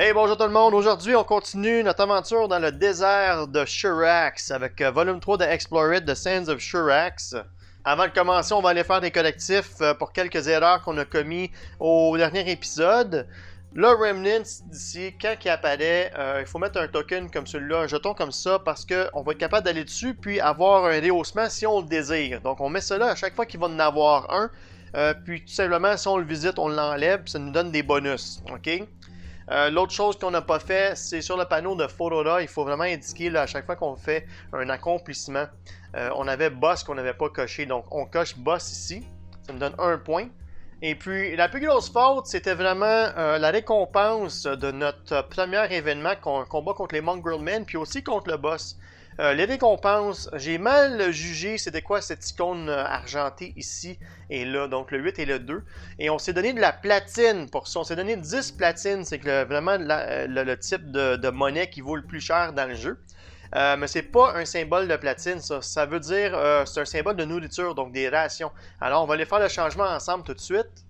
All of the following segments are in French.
Hey, bonjour tout le monde. Aujourd'hui, on continue notre aventure dans le désert de Shurax avec volume 3 de Explore It, The Sands of Shurax. Avant de commencer, on va aller faire des collectifs pour quelques erreurs qu'on a commis au dernier épisode. Le Remnant, d'ici, quand il apparaît, il faut mettre un token comme celui-là, un jeton comme ça, parce qu'on va être capable d'aller dessus puis avoir un rehaussement si on le désire. Donc on met ça là à chaque fois qu'il va en avoir un. Puis tout simplement, si on le visite, on l'enlève, ça nous donne des bonus. OK? L'autre chose qu'on n'a pas fait, c'est sur le panneau de Fodora, il faut vraiment indiquer là, à chaque fois qu'on fait un accomplissement. On avait boss qu'on n'avait pas coché, donc on coche boss ici, ça me donne 1 point. Et puis la plus grosse faute, c'était vraiment la récompense de notre premier événement, combat contre les Mongrel Men, puis aussi contre le boss. Les récompenses, j'ai mal jugé c'était quoi cette icône argentée ici et là, donc le 8 et le 2. Et on s'est donné de la platine pour ça, on s'est donné 10 platines, c'est vraiment le type de monnaie qui vaut le plus cher dans le jeu. Mais c'est pas un symbole de platine, ça veut dire c'est un symbole de nourriture, donc des rations. Alors on va aller faire le changement ensemble tout de suite.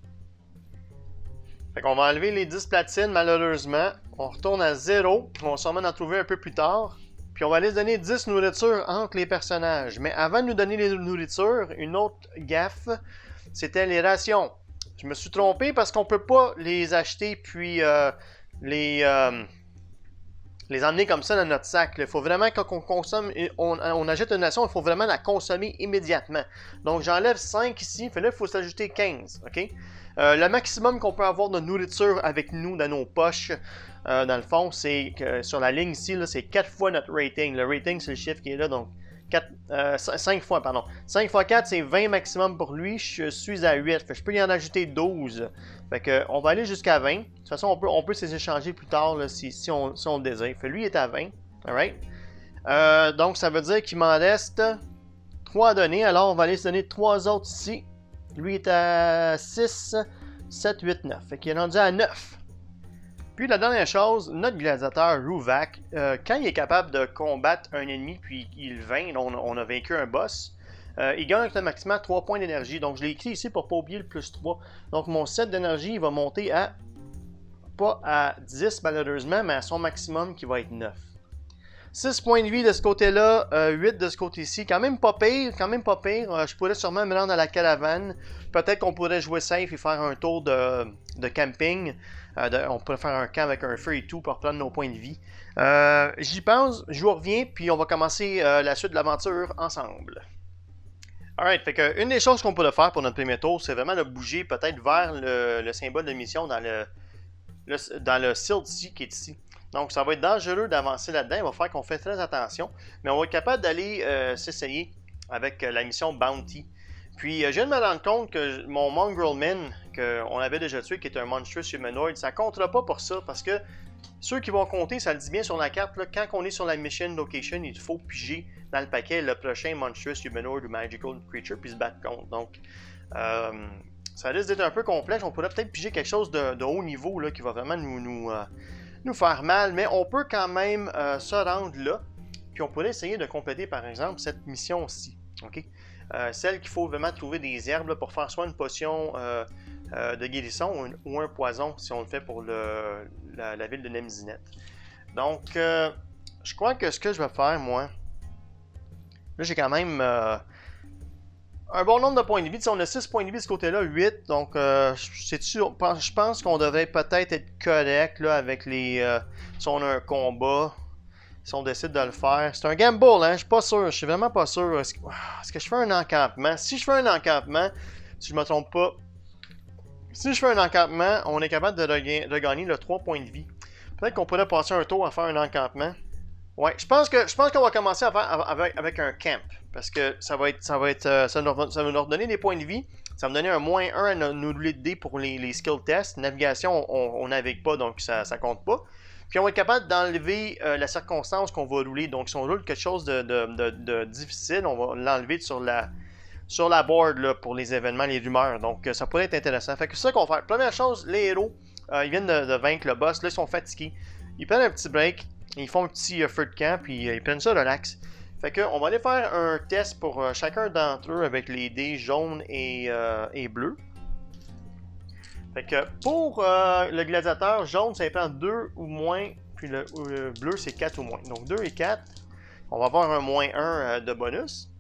Fait qu'on va enlever les 10 platines malheureusement, on retourne à 0, on va sûrement en trouver un peu plus tard. Puis on va aller se donner 10 nourritures entre les personnages. Mais avant de nous donner les nourritures, une autre gaffe, c'était les rations. Je me suis trompé parce qu'on peut pas les acheter puis les emmener comme ça dans notre sac. Il faut vraiment quand on consomme, on achète une ration, il faut vraiment la consommer immédiatement. Donc j'enlève 5 ici, là il faut s'ajouter 15. OK? Le maximum qu'on peut avoir de nourriture avec nous dans nos poches, dans le fond, c'est que sur la ligne ici, c'est 4 fois notre rating. Le rating, c'est le chiffre qui est là, donc 5 fois, pardon. 5 fois 4, c'est 20 maximum pour lui. Je suis à 8. Fait que je peux y en ajouter 12. Fait que, on va aller jusqu'à 20. De toute façon, on peut s'échanger plus tard là, si on le désire. Fait que lui est à 20. Alright? Donc, ça veut dire qu'il m'en reste 3 à donner. Alors, on va aller se donner 3 autres ici. Lui est à 6, 7, 8, 9. Fait qu'il est rendu à 9. Puis la dernière chose, notre gladiateur Ruvak, quand il est capable de combattre un ennemi puis il vainc, on a vaincu un boss, il gagne un maximum 3 points d'énergie. Donc je l'ai écrit ici pour ne pas oublier le plus 3. Donc mon set d'énergie il va monter à, pas à 10 malheureusement, mais à son maximum qui va être 9. 6 points de vie de ce côté-là, 8 de ce côté-ci. Quand même pas pire, je pourrais sûrement me rendre à la caravane. Peut-être qu'on pourrait jouer safe et faire un tour de camping. On pourrait faire un camp avec un feu et tout pour prendre nos points de vie. J'y pense, je vous reviens, puis on va commencer la suite de l'aventure ensemble. Alright, fait que une des choses qu'on pourrait faire pour notre premier tour, c'est vraiment de bouger peut-être vers le symbole de mission dans le silt ici qui est ici. Donc, ça va être dangereux d'avancer là-dedans. Il va falloir qu'on fasse très attention. Mais on va être capable d'aller s'essayer avec la mission Bounty. Puis, je viens de me rendre compte que mon Mongrel Man, qu'on avait déjà tué, qui est un Monstrous Humanoid, ça ne comptera pas pour ça. Parce que ceux qui vont compter, ça le dit bien sur la carte, là, quand on est sur la Mission Location, il faut piger dans le paquet le prochain Monstrous Humanoid ou Magical Creature, puis se battre contre. Donc, ça risque d'être un peu complexe. On pourrait peut-être piger quelque chose de haut niveau là, qui va vraiment nous faire mal, mais on peut quand même se rendre là, puis on pourrait essayer de compléter par exemple cette mission-ci, ok? Celle qu'il faut vraiment trouver des herbes là, pour faire soit une potion de guérison ou un poison si on le fait pour la ville de Nemzinet. Donc, je crois que ce que je vais faire, moi, là j'ai quand même un bon nombre de points de vie. Si on a 6 points de vie de ce côté-là, 8. Donc, je pense qu'on devrait peut-être être correct là, avec les. Si on a un combat, si on décide de le faire. C'est un gamble, hein? Je suis pas sûr. Je suis vraiment pas sûr. Est-ce que je fais un encampement? Si je fais un encampement, si je me trompe pas, si je fais un encampement, on est capable de regagner le 3 points de vie. Peut-être qu'on pourrait passer un tour à faire un encampement. Ouais, je pense qu'on va commencer avec un camp. Parce que ça va nous redonner des points de vie. Ça va me donner un -1 à nos roulés de dés pour les skill tests. Navigation, on navigue pas, donc ça compte pas. Puis on va être capable d'enlever la circonstance qu'on va rouler. Donc si on roule quelque chose de difficile, on va l'enlever sur la board là, pour les événements, les rumeurs. Donc ça pourrait être intéressant. Fait que c'est ça qu'on va faire. Première chose, les héros, ils viennent de vaincre le boss. Là, ils sont fatigués. Ils prennent un petit break. Ils font un petit feu de camp, puis ils prennent ça relax. Fait que on va aller faire un test pour chacun d'entre eux avec les dés jaunes et bleus. Fait que pour le gladiateur jaune, ça prend 2 ou moins, puis le bleu, c'est 4 ou moins. Donc 2 et 4, on va avoir un moins 1 de bonus.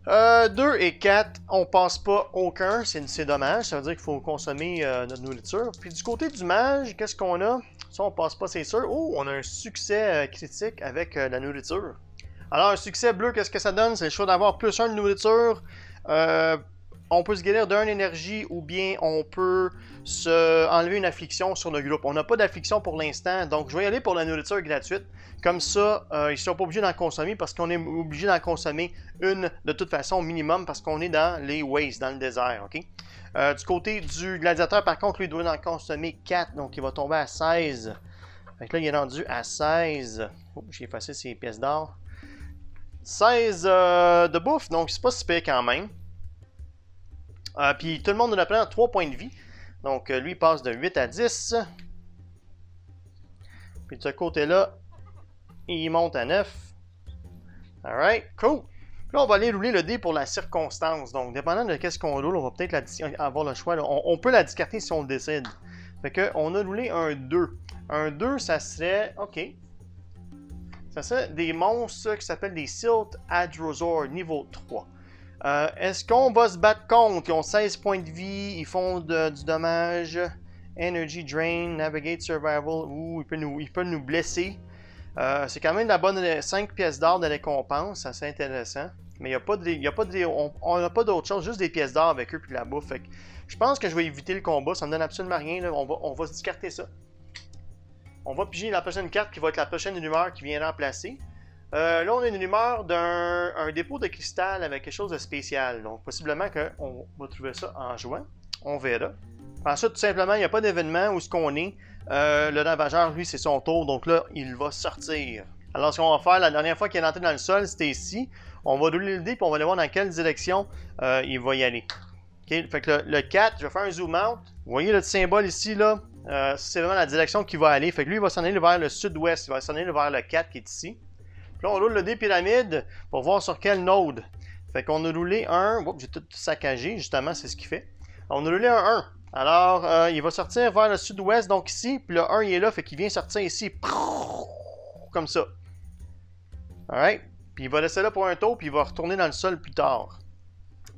2 et 4, on passe pas aucun, c'est dommage, ça veut dire qu'il faut consommer notre nourriture. Puis du côté du mage, qu'est-ce qu'on a? Ça, on passe pas, c'est sûr. Oh, on a un succès critique avec la nourriture. Alors, un succès bleu, qu'est-ce que ça donne? C'est le choix d'avoir plus 1 de nourriture. On peut se guérir d'un énergie ou bien on peut se enlever une affliction sur le groupe. On n'a pas d'affliction pour l'instant, donc je vais y aller pour la nourriture gratuite. Comme ça, ils ne sont pas obligés d'en consommer parce qu'on est obligé d'en consommer une de toute façon au minimum parce qu'on est dans les wastes, dans le désert. Okay? Du côté du gladiateur, par contre, lui doit en consommer 4, donc il va tomber à 16. Fait que là, il est rendu à 16. Oh, j'ai effacé ses pièces d'or. 16 de bouffe, donc c'est pas si pire quand même. Puis tout le monde nous apprend 3 points de vie. Donc lui il passe de 8 à 10. Puis de ce côté-là, il monte à 9. Alright, cool. Puis là, on va aller rouler le dé pour la circonstance. Donc, dépendant de qu'est-ce qu'on roule, on va peut-être avoir le choix. On peut la discarter si on le décide. Fait qu'on a roulé un 2. Un 2, ça serait... OK. Ça serait des monstres qui s'appellent des Silt Hadrosaur niveau 3. Est-ce qu'on va se battre contre? Ils ont 16 points de vie, ils font du dommage. Energy Drain, Navigate Survival. Ouh, il peut nous blesser. C'est quand même de la bonne 5 pièces d'or de récompense, c'est intéressant. Mais on n'a pas d'autre chose, juste des pièces d'or avec eux puis de la bouffe. Fait que je pense que je vais éviter le combat, ça me donne absolument rien. Là. On va se discarter ça. On va piger la prochaine carte qui va être la prochaine rumeur qui vient remplacer. Là, on a une rumeur d'un dépôt de cristal avec quelque chose de spécial. Donc, possiblement qu'on va trouver ça en jouant. On verra. Ensuite, tout simplement, il n'y a pas d'événement où ce qu'on est. Le ravageur, lui, c'est son tour. Donc là, il va sortir. Alors, ce qu'on va faire, la dernière fois qu'il est rentré dans le sol, c'était ici. On va rouler le dé, puis on va aller voir dans quelle direction il va y aller. Okay? Fait que le 4, je vais faire un zoom out. Vous voyez le symbole ici, là? C'est vraiment la direction qu'il va aller. Fait que lui, il va s'en aller vers le sud-ouest. Il va s'en aller vers le 4 qui est ici. Puis là, on roule le dé pyramide pour voir sur quel node. Fait qu'on a roulé un... Oups, j'ai tout saccagé, justement, c'est ce qu'il fait. On a roulé un 1. Alors, il va sortir vers le sud-ouest, donc ici. Puis le 1, il est là, fait qu'il vient sortir ici. Comme ça. Alright. Puis il va laisser là pour un tour, puis il va retourner dans le sol plus tard.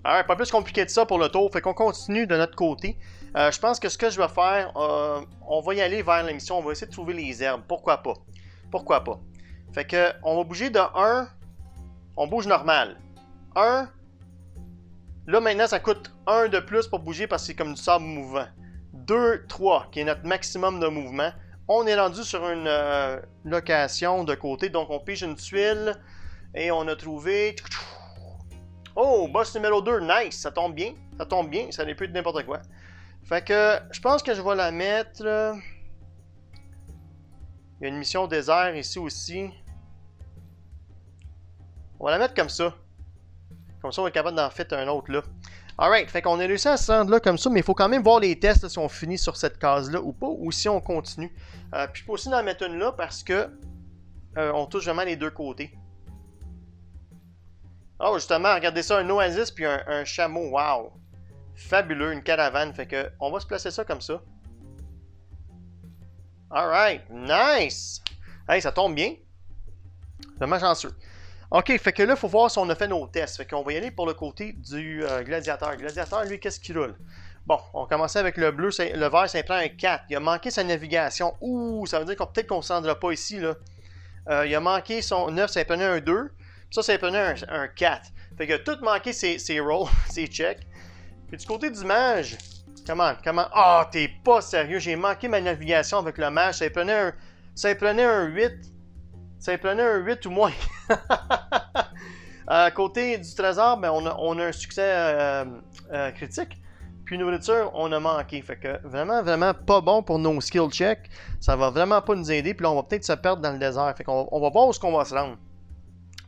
Alright, pas plus compliqué de ça pour le tour. Fait qu'on continue de notre côté. Je pense que ce que je vais faire, on va y aller vers la mission. On va essayer de trouver les herbes. Pourquoi pas? Pourquoi pas? Fait que, on va bouger de 1. On bouge normal. 1. Là, maintenant, ça coûte 1 de plus pour bouger parce que c'est comme du sable mouvant. 2, 3, qui est notre maximum de mouvement. On est rendu sur une location de côté. Donc, on pige une tuile. Et on a trouvé... Oh, boss numéro 2. Nice. Ça tombe bien. Ça tombe bien. Ça n'est plus de n'importe quoi. Fait que, je pense que je vais la mettre... Il y a une mission désert ici aussi. On va la mettre comme ça. Comme ça, on va être capable d'en faire un autre là. Alright, fait qu'on a réussi à se rendre là comme ça, mais il faut quand même voir les tests là, si on finit sur cette case-là ou pas, ou si on continue. Puis je peux aussi en mettre une là parce que on touche vraiment les deux côtés. Oh, justement, regardez ça, un oasis puis un chameau, wow! Fabuleux, une caravane, fait que on va se placer ça comme ça. Alright, nice! Hey, ça tombe bien. Vraiment chanceux. Ok, fait que là, il faut voir si on a fait nos tests. Fait qu'on va y aller pour le côté du gladiateur. Gladiateur, lui, qu'est-ce qu'il roule? Bon, on commençait avec le bleu, le vert, ça prend un 4. Il a manqué sa navigation. Ouh, ça veut dire qu'on peut-être qu'on ne se rendra pas ici, là. Il a manqué son 9, ça prenait un 2. Ça prenait un 4. Fait que tout manqué ses rolls, ses checks. Puis du côté du mage, comment? Ah, t'es pas sérieux, j'ai manqué ma navigation avec le mage. Ça prenait un 8. Ça prenait un 8 ou moins. À côté du trésor, ben on a un succès critique. Puis nourriture, on a manqué. Fait que vraiment pas bon pour nos skill checks. Ça va vraiment pas nous aider. Puis là, on va peut-être se perdre dans le désert. Fait qu'on va voir où est-ce qu'on va se rendre.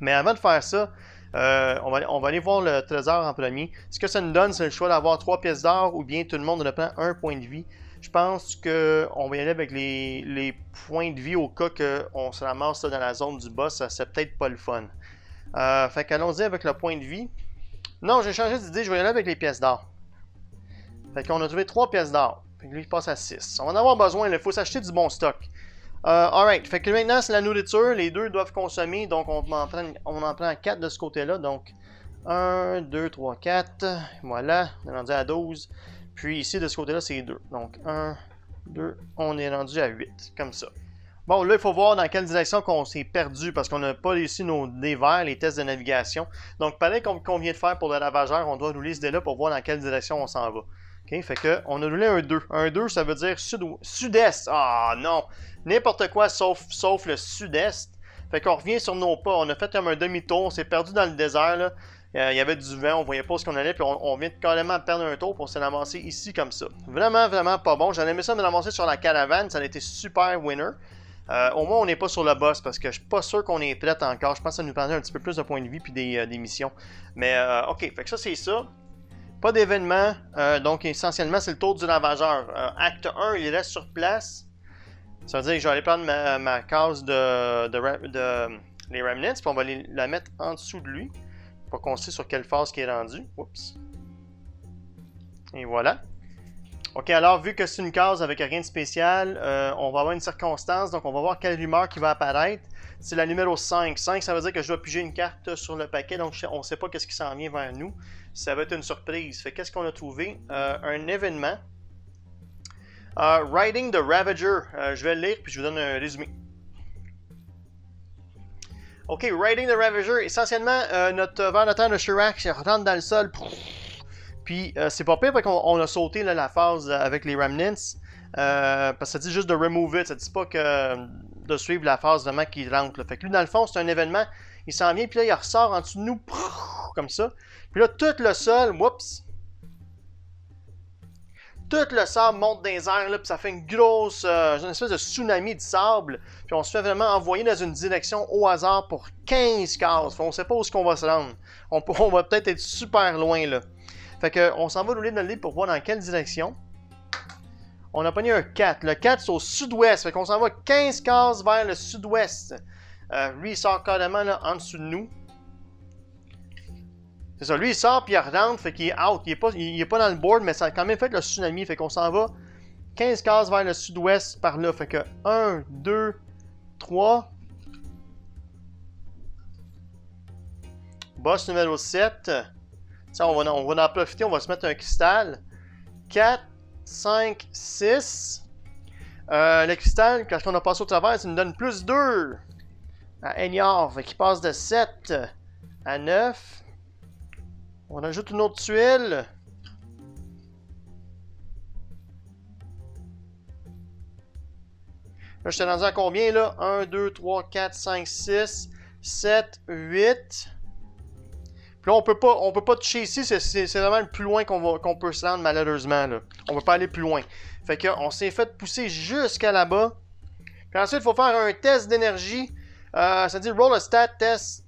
Mais avant de faire ça, on va aller voir le trésor en premier. Ce que ça nous donne, c'est le choix d'avoir 3 pièces d'or ou bien tout le monde reprend un point de vie. Je pense qu'on va y aller avec les points de vie au cas qu'on se ramasse dans la zone du boss. C'est peut-être pas le fun. Fait qu'allons-y avec le point de vie. Non, j'ai changé d'idée. Je vais y aller avec les pièces d'or. Fait qu'on a trouvé 3 pièces d'or. Fait que lui, il passe à 6. On va en avoir besoin, il faut s'acheter du bon stock. Alright, fait que maintenant, c'est la nourriture. Les deux doivent consommer, donc on en prend 4 de ce côté-là. Donc, 1, 2, 3, 4. Voilà, on est rendu à 12. Puis ici, de ce côté-là, c'est 2. Donc, 1, 2, on est rendu à 8, comme ça. Bon, là, il faut voir dans quelle direction qu'on s'est perdu, parce qu'on n'a pas réussi nos dés verts, les tests de navigation. Donc, pareil qu'on vient de faire pour le ravageur, on doit rouler ce dé-là pour voir dans quelle direction on s'en va. OK, fait que, on a roulé un 2. Un 2, ça veut dire sud-est. Ah, non! N'importe quoi sauf le sud-est. Fait qu'on revient sur nos pas. On a fait comme un demi-tour, on s'est perdu dans le désert, là. Il y avait du vent, on voyait pas où on allait, puis on vient de carrément perdre un tour, puis on s'est ramassé ici comme ça. Vraiment, vraiment pas bon. J'aurais aimé ça me ramasser sur la caravane, ça a été super winner. Au moins, on n'est pas sur le boss, parce que je suis pas sûr qu'on est prêt encore. Je pense que ça nous prendrait un petit peu plus de points de vie puis des missions. Mais, ok, fait que ça, c'est ça. Pas d'événement, donc essentiellement, c'est le tour du ravageur. Acte 1, il reste sur place. Ça veut dire que je vais aller prendre ma case les remnants, puis on va la mettre en dessous de lui. Pour qu'on sait sur quelle phase qui est rendu. Oups. Et voilà. Ok, alors, vu que c'est une case avec rien de spécial, on va avoir une circonstance, donc on va voir quelle rumeur qui va apparaître. C'est la numéro 5. 5, ça veut dire que je dois piger une carte sur le paquet, donc on ne sait pas qu'est-ce qui s'en vient vers nous. Ça va être une surprise. Fait qu'est-ce qu'on a trouvé? Un événement. Riding the Ravager. Je vais le lire, puis je vous donne un résumé. Ok, Riding the Ravager, essentiellement, notre ver de terre de Chirac rentre dans le sol. Puis c'est pas pire parce qu'on a sauté là, la phase avec les remnants. Parce que ça dit juste de remove it, ça dit pas que de suivre la phase vraiment qui rentre. Là. Fait que lui, dans le fond, c'est un événement, il s'en vient, puis là, il ressort en dessous de nous, comme ça. Puis là, tout le sol, whoops! Tout le sable monte dans les airs, là, puis ça fait une grosse, une espèce de tsunami de sable. Puis on se fait vraiment envoyer dans une direction au hasard pour 15 cases. On ne sait pas où est-ce qu'on va se rendre. On va peut-être être super loin, là. Fait que, on s'en va rouler dans le livre pour voir dans quelle direction. On a pogné un 4. Le 4, c'est au sud-ouest. Fait qu'on s'en va 15 cases vers le sud-ouest. Lui, il sort carrément là, en dessous de nous. C'est ça, lui il sort puis il rentre, fait qu'il est out, il est pas dans le board, mais ça a quand même fait le tsunami, fait qu'on s'en va 15 cases vers le sud-ouest par là, fait que 1, 2, 3. Boss numéro 7. Ça, on va en profiter, on va se mettre un cristal. 4, 5, 6. Le cristal, quand on a passé au travers, ça nous donne plus 2 à Enior, fait qu'il passe de 7 à 9. On ajoute une autre tuile. Là, je t'ai rendu à combien, là? 1, 2, 3, 4, 5, 6, 7, 8. Puis là, on peut pas toucher ici. C'est vraiment le plus loin qu'on peut se rendre, malheureusement. Là. On peut pas aller plus loin. Fait qu'on s'est fait pousser jusqu'à là-bas. Puis ensuite, il faut faire un test d'énergie. Ça dit « Roll a stat test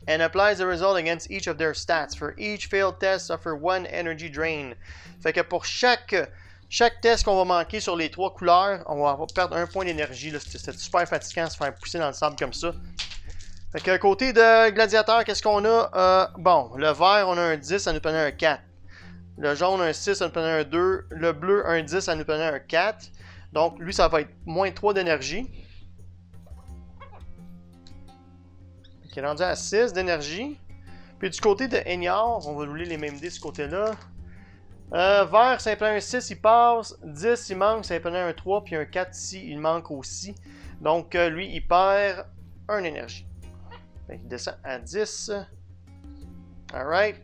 and applies the result against each of their stats. For each failed test, suffer 1 energy drain. » Fait que pour chaque test qu'on va manquer sur les 3 couleurs, on va perdre 1 point d'énergie. C'est super fatigant de se faire pousser dans le sable comme ça. Fait que côté de gladiateur, qu'est-ce qu'on a? Bon, le vert, on a un 10, ça nous prenait un 4. Le jaune, un 6, ça nous prenait un 2. Le bleu, un 10, ça nous prenait un 4. Donc, lui, ça va être moins 3 d'énergie. Qui est rendu à 6 d'énergie. Puis du côté de Enior, on va rouler les mêmes dés de ce côté-là. Vert, ça prend un 6, il passe. 10, il manque, ça prenait un 3. Puis un 4 ici, il manque aussi. Donc, lui, il perd 1 énergie. Il descend à 10. Alright.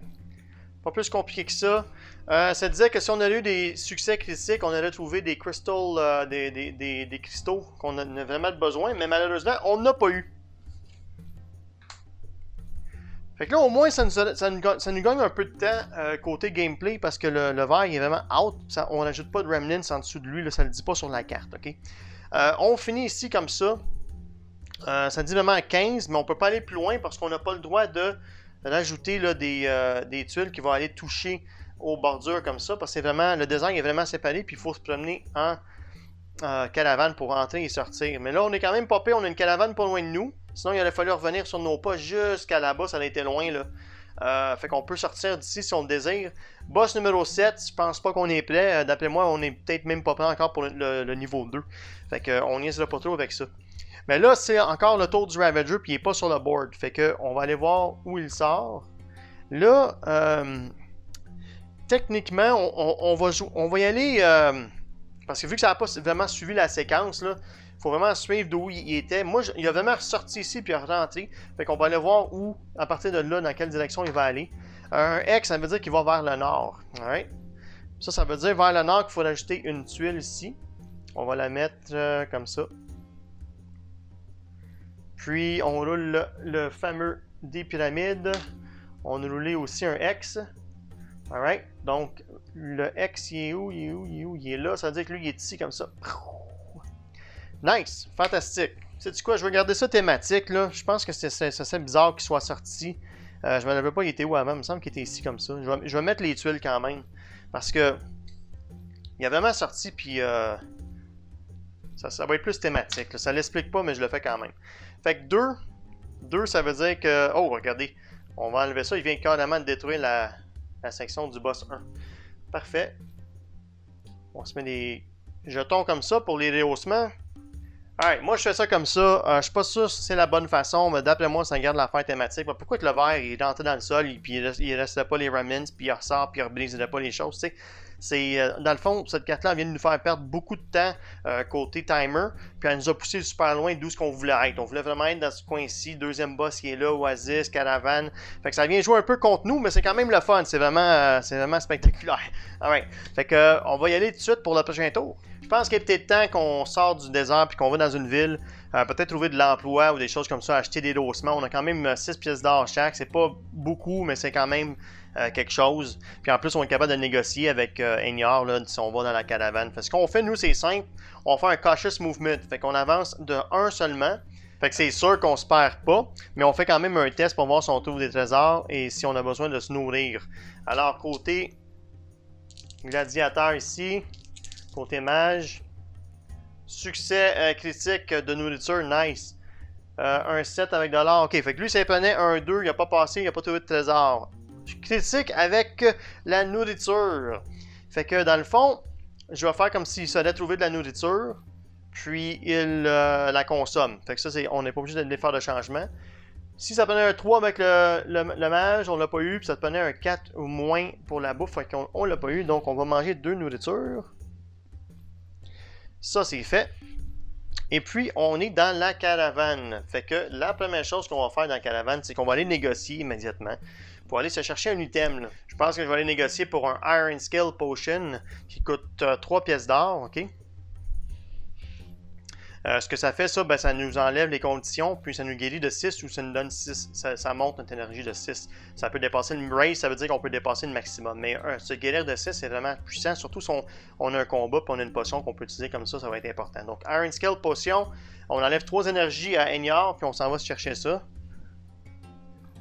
Pas plus compliqué que ça. Ça disait que si on avait eu des succès critiques, on aurait trouvé des crystals, des cristaux qu'on a vraiment besoin. Mais malheureusement, on n'a pas eu. Fait que là, au moins, ça nous gagne un peu de temps côté gameplay parce que le vert, il est vraiment out. On n'ajoute pas de remnants en dessous de lui, là, ça ne le dit pas sur la carte. Okay? On finit ici comme ça. Ça dit vraiment 15, mais on ne peut pas aller plus loin parce qu'on n'a pas le droit de rajouter là, des tuiles qui vont aller toucher aux bordures comme ça. Parce que le design est vraiment séparé, puis il faut se promener en caravane pour entrer et sortir. Mais là, on est quand même pas pire, on a une caravane pas loin de nous. Sinon, il aurait fallu revenir sur nos pas jusqu'à là-bas, ça a été loin. Là. Fait qu'on peut sortir d'ici si on le désire. Boss numéro 7, je pense pas qu'on est prêt. D'après moi, on est peut-être même pas prêt encore pour le niveau 2. Fait qu'on niaisera pas trop avec ça. Mais là, c'est encore le tour du Ravager, puis il n'est pas sur le board. Fait qu'on va aller voir où il sort. Là, techniquement, on va y aller... parce que vu que ça n'a pas vraiment suivi la séquence, là, il faut vraiment suivre d'où il était. Moi, il a vraiment ressorti ici puis rentré. Fait qu'on va aller voir où, à partir de là, dans quelle direction il va aller. Un X, ça veut dire qu'il va vers le nord. Alright. Ça veut dire vers le nord qu'il faut ajouter une tuile ici. On va la mettre comme ça. Puis, on roule le fameux des pyramides. On a roulé aussi un X. Alright. Donc, le X, il est où? Il est où? Il est où? Il est là. Ça veut dire que lui, il est ici comme ça. Nice! Fantastique! Sais-tu quoi? Je vais garder ça thématique, là. Je pense que c'est bizarre qu'il soit sorti. Je me rappelle pas, il était où avant? Il me semble qu'il était ici comme ça. Je vais mettre les tuiles quand même. Parce que... il a vraiment sorti, puis... ça va être plus thématique. Là. Ça l'explique pas, mais je le fais quand même. Fait que 2. 2, ça veut dire que... oh, regardez. On va enlever ça. Il vient carrément de détruire la section du boss 1. Parfait. On se met des jetons comme ça pour les rehaussements. Alright, moi je fais ça comme ça. Je suis pas sûr si c'est la bonne façon, mais d'après moi, ça garde l'affaire thématique. Pourquoi que le verre il est rentré dans le sol et puis il reste pas les remnants, puis il ressort, puis il rebriserait pas les choses, tu sais. C'est, dans le fond, cette carte-là vient de nous faire perdre beaucoup de temps côté timer, puis elle nous a poussé super loin d'où ce qu'on voulait être. On voulait vraiment être dans ce coin-ci, deuxième boss qui est là, Oasis, Caravane. Fait que ça vient jouer un peu contre nous, mais c'est quand même le fun. C'est vraiment spectaculaire. Alright. Fait que on va y aller tout de suite pour le prochain tour. Je pense qu'il est peut-être temps qu'on sort du désert puis qu'on va dans une ville, peut-être trouver de l'emploi ou des choses comme ça, acheter des dossements. On a quand même 6 pièces d'or chaque. C'est pas beaucoup, mais c'est quand même quelque chose. Puis en plus, on est capable de négocier avec Eniar là, si on va dans la caravane. Fait que ce qu'on fait, nous, c'est simple. On fait un cautious movement. Fait qu'on avance de 1 seulement. Fait que c'est sûr qu'on se perd pas, mais on fait quand même un test pour voir si on trouve des trésors et si on a besoin de se nourrir. Alors, côté gladiateur ici, côté mage, succès critique de nourriture, nice. Un 7 avec de l'or, ok. Fait que lui, ça prenait un 2, il n'a pas passé, il n'a pas trouvé de trésor. Critique avec la nourriture. Fait que dans le fond, je vais faire comme s'il allait trouver de la nourriture, puis il la consomme. Fait que ça, on n'est pas obligé de faire de changement. Si ça prenait un 3 avec le mage, on l'a pas eu, puis ça prenait un 4 ou moins pour la bouffe, fait qu'on l'a pas eu, donc on va manger 2 nourritures. Ça, c'est fait. Et puis, on est dans la caravane. Fait que la première chose qu'on va faire dans la caravane, c'est qu'on va aller négocier immédiatement pour aller se chercher un item. Là. Je pense que je vais aller négocier pour un Iron Skill Potion qui coûte 3 pièces d'or, ok? Ce que ça fait, ça, ben, ça nous enlève les conditions, puis ça nous guérit de 6 ou ça nous donne 6. Ça monte notre énergie de 6. Ça peut dépasser le raise, ça veut dire qu'on peut dépasser le maximum. Mais se guérir de 6, c'est vraiment puissant, surtout si on a un combat puis on a une potion qu'on peut utiliser comme ça va être important. Donc, Iron Skill Potion, on enlève 3 énergies à Eniar, puis on s'en va se chercher ça.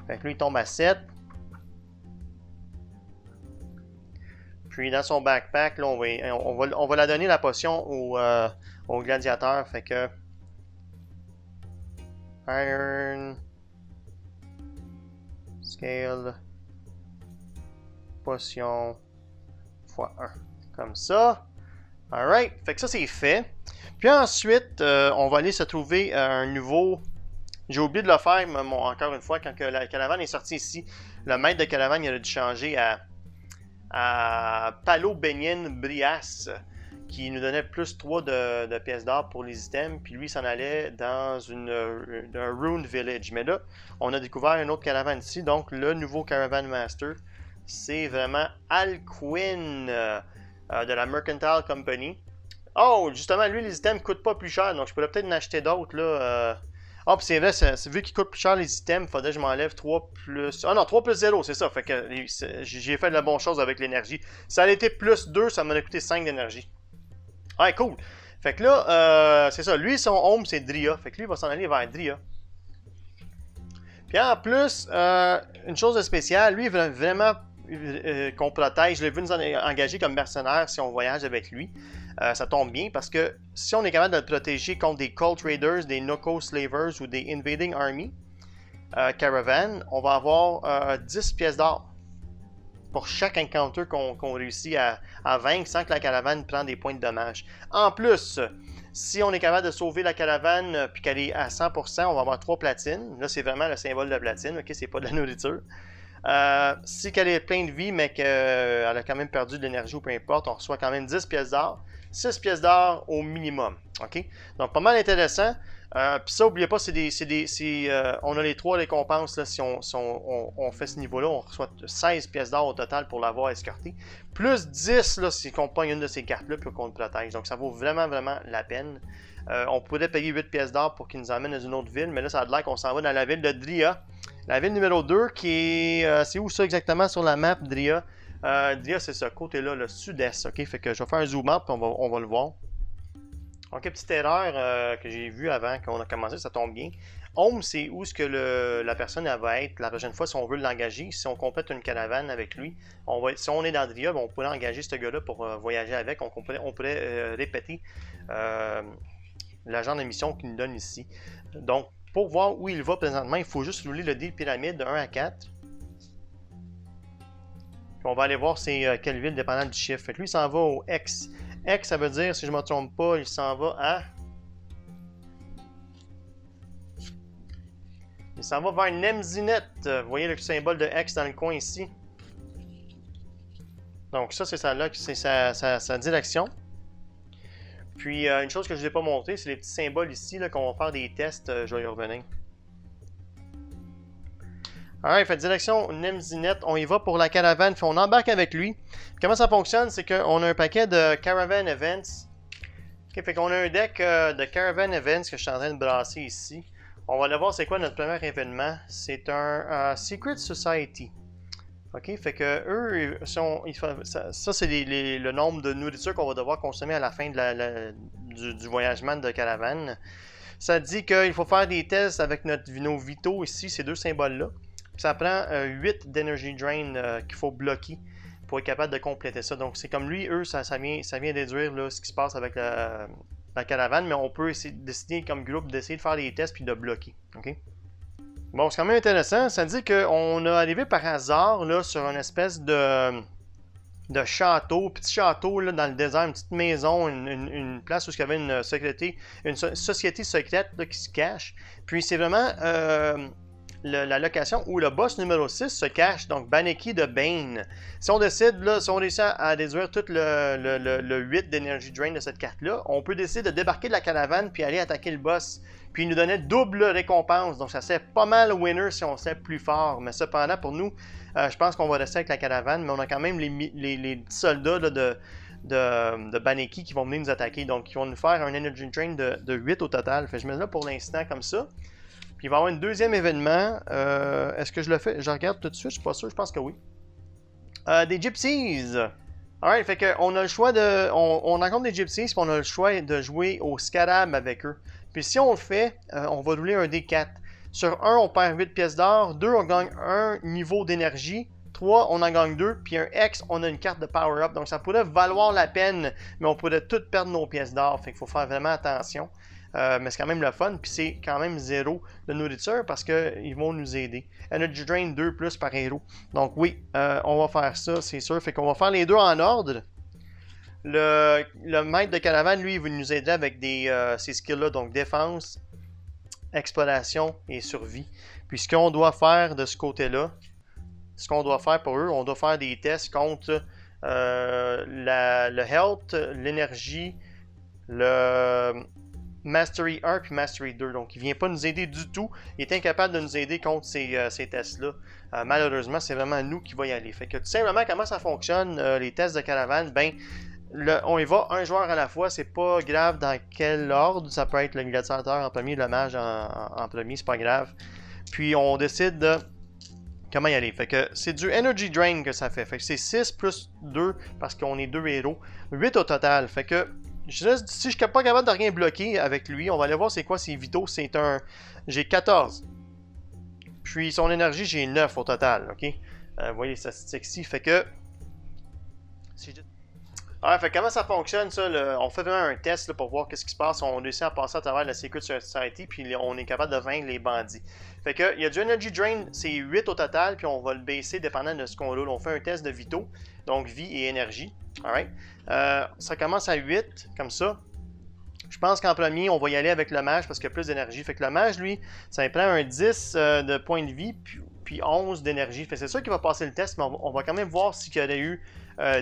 Fait que lui, il tombe à 7. Puis dans son backpack, là, on va la donner la potion au gladiateur. Fait que Iron Scale Potion x1. Comme ça. Alright. Fait que ça, c'est fait. Puis ensuite, on va aller se trouver un nouveau... J'ai oublié de le faire, mais encore une fois, quand la caravane est sortie ici, le maître de caravane, il a dû changer à Palo Benyen Brias, qui nous donnait plus 3 de pièces d'or pour les items, puis lui s'en allait dans un Ruined Village. Mais là, on a découvert une autre caravane ici, donc le nouveau Caravan Master, c'est vraiment Alcuin de la Mercantile Company. Oh, justement, lui, les items coûtent pas plus cher, donc je pourrais peut-être en acheter d'autres, là. Ah, puis c'est vrai, vu qu'il coûte plus cher les items, il faudrait que je m'enlève 3 plus... Ah non, 3 plus 0, c'est ça. Fait que j'ai fait de la bonne chose avec l'énergie. Si ça avait été plus 2, ça m'aurait coûté 5 d'énergie. Ah, cool. Fait que là, c'est ça. Lui, son home, c'est Dria. Fait que lui, il va s'en aller vers Dria. Puis en plus, une chose de spéciale, lui, il veut vraiment qu'on protège. Je l'ai vu nous engager comme mercenaire si on voyage avec lui. Ça tombe bien parce que si on est capable de le protéger contre des Cult Raiders, des Noko Slavers ou des Invading Army, caravane, on va avoir 10 pièces d'or pour chaque encounter qu'on réussit à vaincre sans que la caravane prenne des points de dommage. En plus, si on est capable de sauver la caravane puis qu'elle est à 100%, on va avoir 3 platines. Là, c'est vraiment le symbole de platine, ok? C'est pas de la nourriture. Si qu'elle est pleine de vie, mais qu'elle a quand même perdu de l'énergie ou peu importe, on reçoit quand même 10 pièces d'or. 6 pièces d'or au minimum. Ok? Donc, pas mal intéressant. Puis ça, n'oubliez pas, on a les 3 récompenses. Là, si on fait ce niveau-là, on reçoit 16 pièces d'or au total pour l'avoir escorté. Plus 10 là, si on pogne une de ces cartes-là puis qu'on le protège. Donc, ça vaut vraiment, vraiment la peine. On pourrait payer 8 pièces d'or pour qu'il nous emmène dans une autre ville, mais là, ça a l'air qu'on s'en va dans la ville de Dria. La ville numéro 2, qui est... c'est où ça exactement sur la map, Dria? Dria, c'est ce côté-là, le sud-est, ok? Fait que je vais faire un zoom out, puis on va le voir. Donc, une petite erreur que j'ai vue avant qu'on a commencé, ça tombe bien. Home, c'est où ce que la personne elle va être la prochaine fois si on veut l'engager. Si on complète une caravane avec lui, si on est dans Dria, on pourrait engager ce gars-là pour voyager avec. On pourrait répéter l'agent de mission qu'il nous donne ici. Donc, pour voir où il va présentement, il faut juste rouler le dé pyramide de 1 à 4. Puis on va aller voir c'est quelle ville dépendant du chiffre. Fait que lui, il s'en va au X. X, ça veut dire, si je ne me trompe pas, il s'en va à... Il s'en va vers Nemzinet. Vous voyez le symbole de X dans le coin ici. Donc ça, c'est sa direction. Puis, une chose que je ne vous ai pas montré, c'est les petits symboles ici, qu'on va faire des tests. Je vais y revenir. Alright, fait direction Nemzinet. On y va pour la caravane, puis on embarque avec lui. Puis comment ça fonctionne, c'est qu'on a un paquet de Caravan Events. Okay, fait qu'on a un deck de Caravan Events que je suis en train de brasser ici. On va aller voir c'est quoi notre premier événement. C'est un Secret Society. Ok, fait que eux, ça c'est le nombre de nourriture qu'on va devoir consommer à la fin de du voyagement de caravane. Ça dit qu'il faut faire des tests avec nos vitaux ici, ces deux symboles-là. Ça prend 8 d'Energy Drain qu'il faut bloquer pour être capable de compléter ça. Donc c'est comme lui, eux, ça vient déduire là, ce qui se passe avec la caravane, mais on peut décider comme groupe d'essayer de faire des tests puis de bloquer. Ok? Bon, c'est quand même intéressant. Ça dit qu'on a arrivé par hasard là, sur une espèce de château, petit château là, dans le désert, une petite maison, une place où il y avait une société secrète là, qui se cache. Puis c'est vraiment la location où le boss numéro 6 se cache, donc Baneki de Bane. Si on décide, là, si on réussit à déduire tout le 8 d'énergie drain de cette carte-là, on peut décider de débarquer de la caravane puis aller attaquer le boss. Puis il nous donnait double récompense, donc ça serait pas mal winner si on serait plus fort. Mais cependant, pour nous, je pense qu'on va rester avec la caravane, mais on a quand même les petits soldats là, de Baneki qui vont venir nous attaquer. Donc, ils vont nous faire un Energy Drain de 8 au total. Fait que je mets là pour l'instant comme ça. Puis il va y avoir un deuxième événement. Est-ce que je le fais? Je regarde tout de suite, je suis pas sûr, je pense que oui. Des Gypsies. Alright, fait qu'on a le choix de... On rencontre des Gypsies, puis on a le choix de jouer au Scarab avec eux. Puis si on le fait, on va rouler un D4. Sur 1, on perd 8 pièces d'or. 2, on gagne un niveau d'énergie. 3, on en gagne 2. Puis un X, on a une carte de power-up. Donc ça pourrait valoir la peine, mais on pourrait toutes perdre nos pièces d'or. Fait qu'il faut faire vraiment attention. Mais c'est quand même le fun. Puis c'est quand même 0 de nourriture parce qu'ils vont nous aider. Energy Drain 2 plus par héros. Donc oui, on va faire ça, c'est sûr. Fait qu'on va faire les deux en ordre. Le maître de caravane, lui, il va nous aider avec ces skills-là, donc défense, exploration et survie. Puis ce qu'on doit faire de ce côté-là, ce qu'on doit faire pour eux, on doit faire des tests contre le health, l'énergie, le Mastery 1 puis Mastery 2. Donc il ne vient pas nous aider du tout. Il est incapable de nous aider contre ces tests-là. Malheureusement, c'est vraiment nous qui va y aller. Fait que tout simplement, comment ça fonctionne, les tests de caravane, ben on y va un joueur à la fois, c'est pas grave dans quel ordre, ça peut être le gladiateur en premier, le mage en premier, c'est pas grave. Puis on décide de comment y aller. Fait que c'est du Energy Drain que ça fait. Fait que c'est 6 plus 2 parce qu'on est 2 héros. 8 au total. Fait que si je suis pas capable de rien bloquer avec lui, on va aller voir c'est quoi ses vitaux. C'est un... J'ai 14. Puis son énergie, j'ai 9 au total. Ok? Vous voyez les statistiques ici. Fait que... Ouais, fait comment ça fonctionne, ça? On fait vraiment un test là, pour voir qu'est-ce qui se passe. On réussit à passer à travers la Secret Society, puis on est capable de vaincre les bandits. Fait que, il y a du Energy Drain, c'est 8 au total, puis on va le baisser dépendant de ce qu'on roule. On fait un test de vitaux, donc vie et énergie. Alright? Ça commence à 8, comme ça. Je pense qu'en premier, on va y aller avec le mage parce qu'il y a plus d'énergie. Fait que le mage, lui, ça prend un 10 de points de vie, puis 11 d'énergie. Fait que c'est sûr qu'il va passer le test, mais on va quand même voir s'il y aurait eu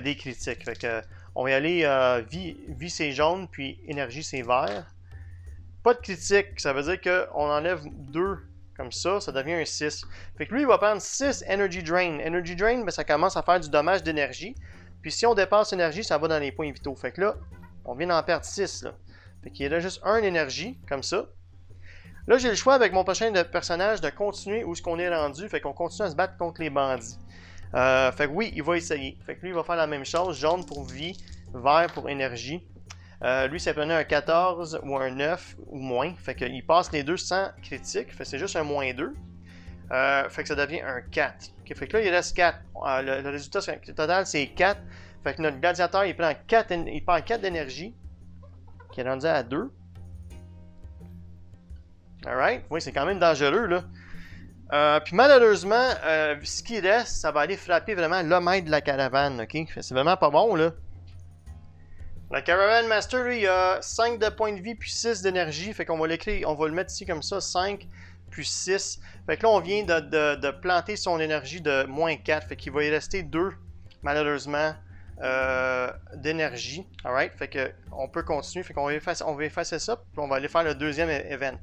des critiques. Fait que, on va y aller vie c'est jaune, puis énergie c'est vert. Pas de critique, ça veut dire qu'on enlève 2 comme ça devient un 6. Fait que lui, il va prendre 6 Energy Drain. Energy Drain, ben, ça commence à faire du dommage d'énergie. Puis si on dépasse l'énergie, ça va dans les points vitaux. Fait que là, on vient d'en perdre 6. Là. Fait qu'il y a juste 1 énergie, comme ça. Là, j'ai le choix avec mon prochain personnage de continuer où ce qu'on est rendu. Fait qu'on continue à se battre contre les bandits. Fait que oui, il va essayer. Fait que lui, il va faire la même chose. Jaune pour vie, vert pour énergie. Lui, ça prenait un 14 ou un 9 ou moins. Fait qu'il passe les deux sans critique. Fait que c'est juste un moins 2. Fait que ça devient un 4. Okay, fait que là, il reste 4. Le résultat total, c'est 4. Fait que notre gladiateur, il prend 4, il perd 4 d'énergie. Qui est rendu à 2. Alright. Oui, c'est quand même dangereux, là. Puis malheureusement, ce qui reste, ça va aller frapper vraiment le maître de la caravane, ok? C'est vraiment pas bon, là. La Caravan Master, lui, il a 5 de points de vie puis 6 d'énergie. Fait qu'on va l'écrire, on va le mettre ici comme ça, 5 puis 6. Fait que là, on vient de planter son énergie de moins 4. Fait qu'il va y rester 2, malheureusement, d'énergie. Alright? Fait que on peut continuer. Fait qu'on va effacer ça, puis on va aller faire le deuxième event.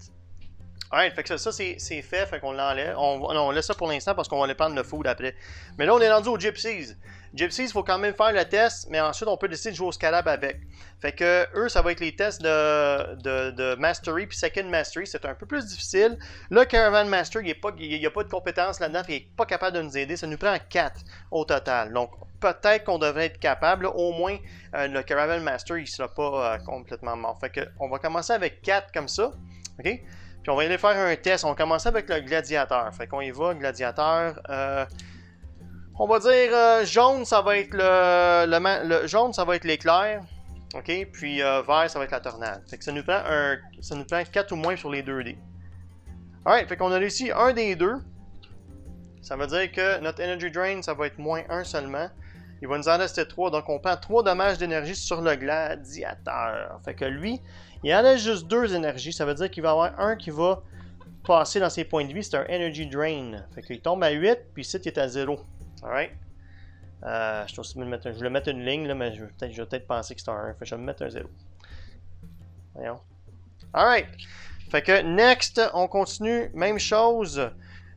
Alright, fait que ça c'est fait, fait qu'on l'enlève. On laisse ça pour l'instant parce qu'on va aller prendre le food après. Mais là, on est rendu aux Gypsies. Gypsies, il faut quand même faire le test, mais ensuite, on peut décider de jouer au Scarab avec. Fait que eux, ça va être les tests de Mastery puis Second Mastery. C'est un peu plus difficile. Le Caravan Master, il n'y a pas de compétences là-dedans, il n'est pas capable de nous aider. Ça nous prend 4 au total. Donc, peut-être qu'on devrait être capable. Là, au moins, le Caravan Master, il ne sera pas complètement mort. Fait que, on va commencer avec 4 comme ça. OK? Puis on va aller faire un test. On va commencer avec le gladiateur. Fait qu'on y va, gladiateur. On va dire jaune, ça va être le jaune, ça va être l'éclair. OK? Puis vert, ça va être la tornade. Fait que ça nous prend 4 ou moins sur les 2 dés. Alright, fait qu'on a réussi un des deux. Ça veut dire que notre Energy Drain, ça va être moins 1 seulement. Il va nous en rester 3. Donc on prend 3 dommages d'énergie sur le gladiateur. Fait que lui, il en a juste 2 énergies. Ça veut dire qu'il va y avoir un qui va passer dans ses points de vie. C'est un Energy Drain. Fait qu'il tombe à 8, puis ici, il est à 0. Alright. Je voulais mettre une ligne, là, mais je vais peut-être penser que c'est un 1. Fait que je vais me mettre un 0. Voyons. Alright. Fait que next, on continue. Même chose.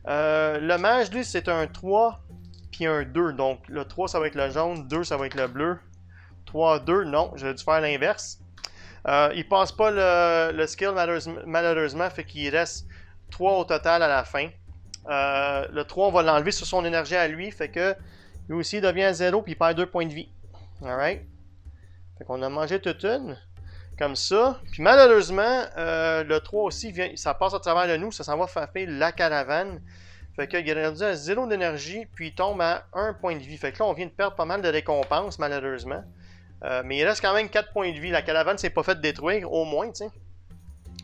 Le mage, lui, c'est un 3 puis un 2. Donc, le 3, ça va être le jaune. 2, ça va être le bleu. 3, 2, non. J'aurais dû faire l'inverse. Il passe pas le skill, malheureusement. Fait qu'il reste 3 au total à la fin. Le 3, on va l'enlever sur son énergie à lui. Fait que lui aussi, il devient à 0 puis il perd 2 points de vie. Alright. Fait qu'on a mangé toute une. Comme ça. Puis malheureusement, le 3 aussi, ça passe à travers de nous. Ça s'en va frapper la caravane. Fait qu'il est rendu à 0 d'énergie. Puis il tombe à 1 point de vie. Fait que là, on vient de perdre pas mal de récompenses, malheureusement. Mais il reste quand même 4 points de vie. La caravane s'est pas fait détruire, au moins, tu sais.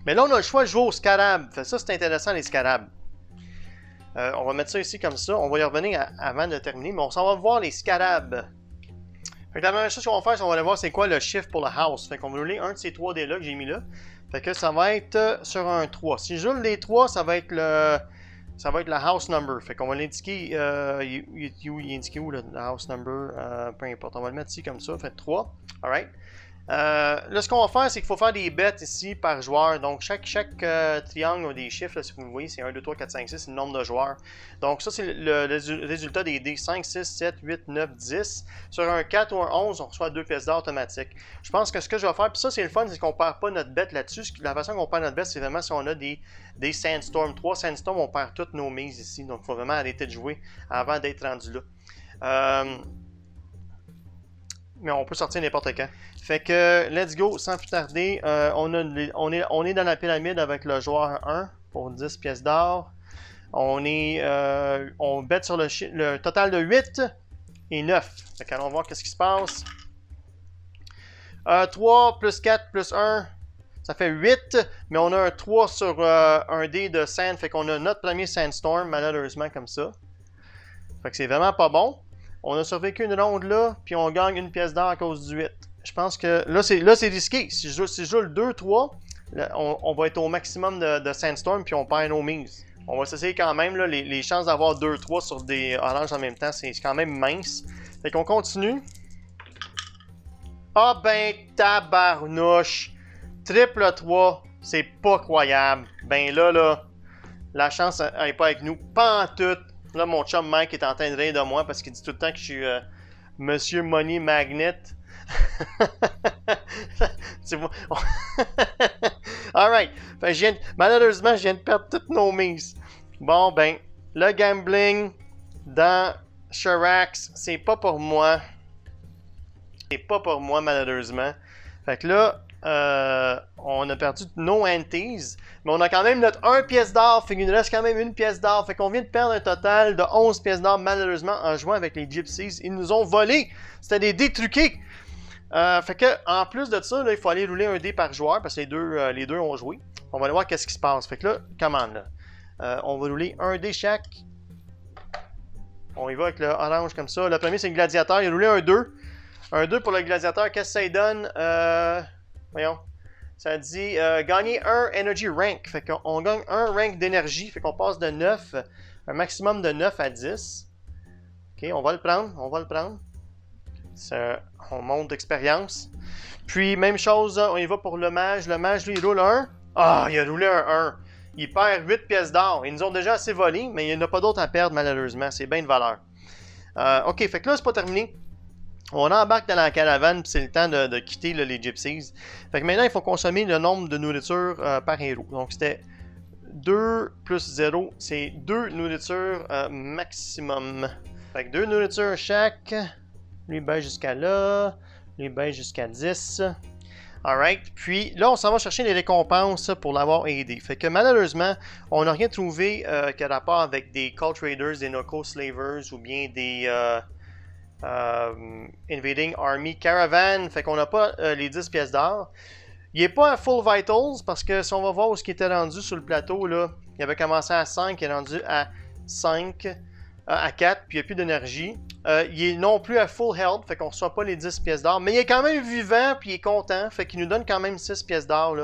Mais là, on a le choix de jouer au scarab. Fait ça, c'est intéressant, les scarabs. On va mettre ça ici comme ça. On va y revenir avant de terminer. Mais on s'en va voir les scarabs. Fait que la première chose qu'on va faire, c'est qu'on va aller voir c'est quoi le chiffre pour le house. Fait qu'on va rouler un de ces 3 dés-là que j'ai mis là. Fait que ça va être sur un 3. Si je roule les 3, ça va être le house number. Fait qu'on va l'indiquer. Il est indiqué où le house number? Peu importe. On va le mettre ici comme ça. Fait 3. Alright. Là, ce qu'on va faire, c'est qu'il faut faire des bets ici par joueur. Donc, chaque triangle a des chiffres. Là, si vous voyez, c'est 1, 2, 3, 4, 5, 6, c'est le nombre de joueurs. Donc, ça, c'est le résultat des dés. 5, 6, 7, 8, 9, 10. Sur un 4 ou un 11, on reçoit 2 pièces d'or automatique. Je pense que ce que je vais faire, puis ça, c'est le fun, c'est qu'on ne perd pas notre bet là-dessus. La façon qu'on perd notre bet, c'est vraiment si on a des Sandstorm. 3 Sandstorm, on perd toutes nos mises ici. Donc, il faut vraiment arrêter de jouer avant d'être rendu là. Mais on peut sortir n'importe quand. Fait que, let's go, sans plus tarder. On est dans la pyramide avec le joueur 1 pour 10 pièces d'or. On bet sur le total de 8 et 9. Fait qu'allons voir qu'est-ce qui se passe. 3 plus 4 plus 1, ça fait 8, mais on a un 3 sur un dé de sand, fait qu'on a notre premier sandstorm, malheureusement, comme ça. Fait que c'est vraiment pas bon. On a survécu une ronde là, puis on gagne une pièce d'or à cause du 8. Je pense que là, c'est risqué. Si je joue le 2-3, on va être au maximum de sandstorm, puis on perd nos mises. On va s'essayer quand même, là, les chances d'avoir 2-3 sur des oranges en même temps, c'est quand même mince. Fait qu'on continue. Ah ben, tabarnouche! Triple 3, c'est pas croyable. Ben là, la chance n'est pas avec nous. Pas en tout. Là, mon chum Mike est en train de rire de moi parce qu'il dit tout le temps que je suis Monsieur Money Magnet. C'est moi. Alright. Malheureusement, je viens de perdre toutes nos mises. Bon, ben, le gambling dans Charax, c'est pas pour moi. C'est pas pour moi, malheureusement. Fait que là, on a perdu nos antis, mais on a quand même notre 1 pièce d'or, fait qu'il nous reste quand même une pièce d'or, fait qu'on vient de perdre un total de 11 pièces d'or malheureusement en jouant avec les Gypsies. Ils nous ont volé, c'était des dés truqués. Fait que en plus de ça, là, il faut aller rouler un dé par joueur parce que les deux ont joué. On va aller voir qu'est-ce qui se passe. Fait que là, commande là. On va rouler un dé chaque. On y va avec le orange comme ça. Le premier c'est le gladiateur, il a roulé un 2. Un 2 pour le gladiateur, qu'est-ce que ça donne? Voyons. Ça dit gagner un energy rank. Fait qu'on gagne un rank d'énergie. Fait qu'on passe de 9, un maximum de 9 à 10. Ok, on va le prendre. On monte d'expérience. Puis, même chose, on y va pour le mage. Le mage, lui, il roule un. Ah, il a roulé un 1. Il perd 8 pièces d'or. Ils nous ont déjà assez volé, mais il n'y en a pas d'autres à perdre, malheureusement. C'est bien de valeur. Ok, fait que là, c'est pas terminé. On embarque dans la caravane, puis c'est le temps de quitter là, les Gypsies. Fait que maintenant, il faut consommer le nombre de nourriture par héros. Donc, c'était 2 plus 0, c'est 2 nourritures maximum. Fait que 2 nourritures chaque. Lui baisse jusqu'à là. Lui baisse jusqu'à 10. Alright. Puis là, on s'en va chercher les récompenses pour l'avoir aidé. Fait que malheureusement, on n'a rien trouvé qui a rapport avec des Cult Raiders, des Noko Slavers ou bien des Invading Army Caravan. Fait qu'on n'a pas les 10 pièces d'or. Il n'est pas à full vitals parce que si on va voir où ce qui était rendu sur le plateau, là, il avait commencé à 5, il est rendu à 5, à 4, puis il n'y a plus d'énergie. Il est non plus à full health, fait qu'on ne reçoit pas les 10 pièces d'or, mais il est quand même vivant, puis il est content, fait qu'il nous donne quand même 6 pièces d'or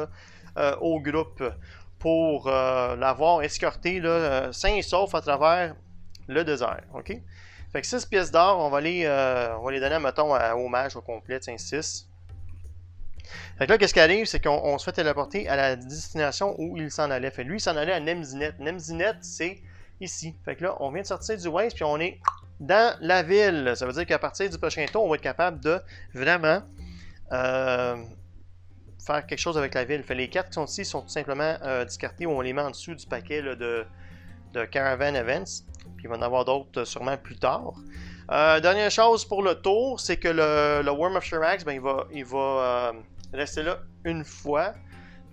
au groupe pour l'avoir escorté sain et sauf à travers le désert. Ok? Fait que 6 pièces d'or, on va les donner, mettons, au mage au complet, 6. Fait que là, qu'est-ce qui arrive, c'est qu'on se fait téléporter à la destination où il s'en allait. Fait que lui, il s'en allait à Nemzinet. Nemzinet, c'est ici. Fait que là, on vient de sortir du Waze, puis on est dans la ville. Ça veut dire qu'à partir du prochain tour, on va être capable de vraiment faire quelque chose avec la ville. Fait que les cartes qui sont ici sont tout simplement discartées, ou on les met en dessous du paquet là, de Caravan Events. Puis il va y en avoir d'autres sûrement plus tard. Dernière chose pour le tour, c'est que le Worm of Charax, ben, il va rester là une fois.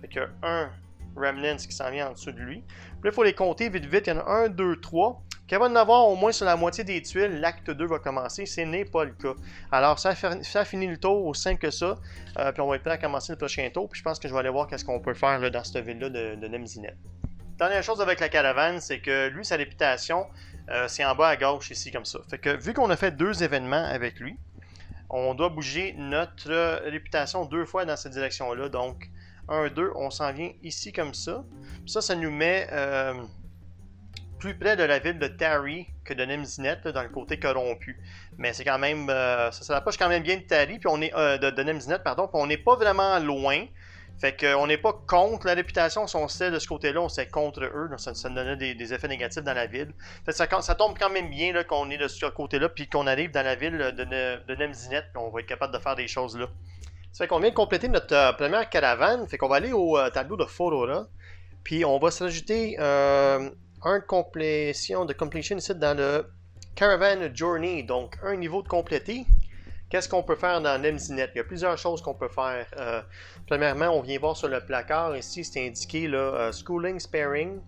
Fait qu'il y a un Remnant qui s'en vient en dessous de lui. Puis là, il faut les compter vite vite. Il y en a 1, 2, 3. Qu'il va en avoir au moins sur la moitié des tuiles, l'acte 2 va commencer. Ce n'est pas le cas. Alors, ça finit le tour aussi simple que ça. Puis on va être prêt à commencer le prochain tour. Puis je pense que je vais aller voir qu'est-ce qu'on peut faire là, dans cette ville-là de Nemzinet. Dernière chose avec la caravane, c'est que lui, sa réputation, c'est en bas à gauche ici comme ça. Fait que vu qu'on a fait 2 événements avec lui, on doit bouger notre réputation 2 fois dans cette direction-là. Donc, 1, 2, on s'en vient ici comme ça. Puis ça nous met plus près de la ville de Tari que de Nemzinet, dans le côté corrompu. Mais c'est quand même, ça s'approche quand même bien de Tari, puis on est de Nemzinet, pardon, puis on n'est pas vraiment loin. Fait qu'on n'est pas contre la réputation, si on sait de ce côté-là, on sait contre eux, donc ça donnait des effets négatifs dans la ville. Fait que ça tombe quand même bien là, qu'on est de ce côté-là, puis qu'on arrive dans la ville de Nemzinet, puis on va être capable de faire des choses là. Ça fait qu'on vient de compléter notre première caravane, fait qu'on va aller au tableau de Forora, puis on va se rajouter un completion ici dans le Caravan Journey, donc un niveau de complété. Qu'est-ce qu'on peut faire dans Nemzinet? Il y a plusieurs choses qu'on peut faire. Premièrement, on vient voir sur le placard ici, c'est indiqué là, Schooling Sparing.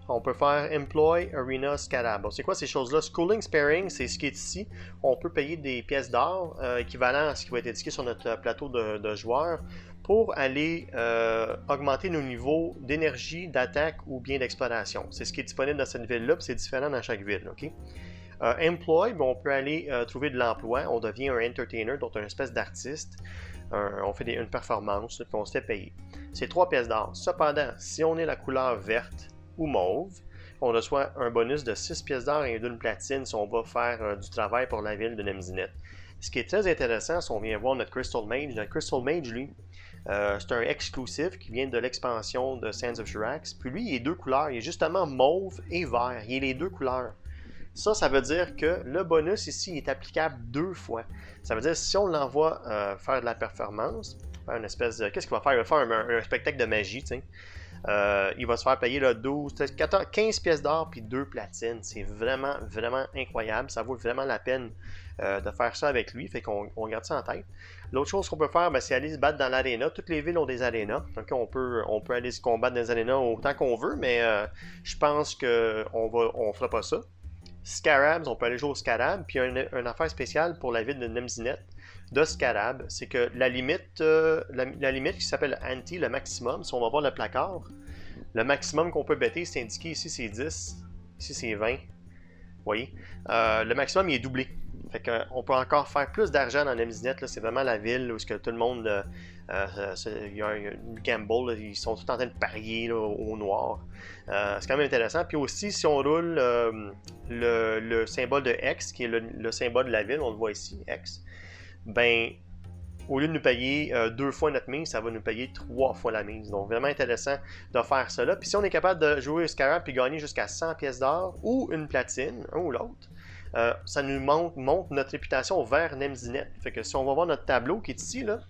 On peut faire Employ, Arena, Scarab. Bon, c'est quoi ces choses-là? Schooling Sparing, c'est ce qui est ici. On peut payer des pièces d'or équivalent à ce qui va être indiqué sur notre plateau de joueurs pour aller augmenter nos niveaux d'énergie, d'attaque ou bien d'exploration. C'est ce qui est disponible dans cette ville-là, puis c'est différent dans chaque ville. Okay? Employ, on peut aller trouver de l'emploi. On devient un entertainer, donc une espèce d'artiste. On fait une performance, puis on se fait payer. C'est 3 pièces d'or. Cependant, si on est la couleur verte ou mauve, on reçoit un bonus de 6 pièces d'or et d'une platine si on va faire du travail pour la ville de Nemzinet. Ce qui est très intéressant, si on vient voir notre Crystal Mage, lui, c'est un exclusif qui vient de l'expansion de Sands of Shurax. Puis lui, il est 2 couleurs. Il est justement mauve et vert. Il est les 2 couleurs. Ça veut dire que le bonus ici est applicable 2 fois. Ça veut dire si on l'envoie faire de la performance, faire une espèce de... Qu'est-ce qu'il va faire? Il va faire un spectacle de magie, tu sais. Il va se faire payer 15 pièces d'or puis 2 platines. C'est vraiment, vraiment incroyable. Ça vaut vraiment la peine de faire ça avec lui. Fait qu'on garde ça en tête. L'autre chose qu'on peut faire, c'est aller se battre dans l'aréna. Toutes les villes ont des arénas. Donc on peut aller se combattre dans les arénas autant qu'on veut, mais je pense qu'on ne fera pas ça. Scarabs, on peut aller jouer au Scarab, puis une affaire spéciale pour la ville de Nemzinet de Scarab, c'est que la limite qui s'appelle Anti, le maximum, si on va voir le placard, le maximum qu'on peut bêter, c'est indiqué ici, c'est 10, ici c'est 20, vous voyez, le maximum il est doublé, fait qu'on peut encore faire plus d'argent dans Nemzinet, c'est vraiment la ville où que tout le monde, il y a une gamble, là, ils sont tous en train de parier là, au noir. C'est quand même intéressant. Puis aussi, si on roule le symbole de X, qui est le symbole de la ville, on le voit ici, X, ben, au lieu de nous payer 2 fois notre mise, ça va nous payer 3 fois la mise. Donc, vraiment intéressant de faire cela. Puis si on est capable de jouer au Scarab puis gagner jusqu'à 100 pièces d'or ou une platine, un ou l'autre, ça nous montre notre réputation vers Nemzinet. Fait que si on va voir notre tableau qui est ici, là,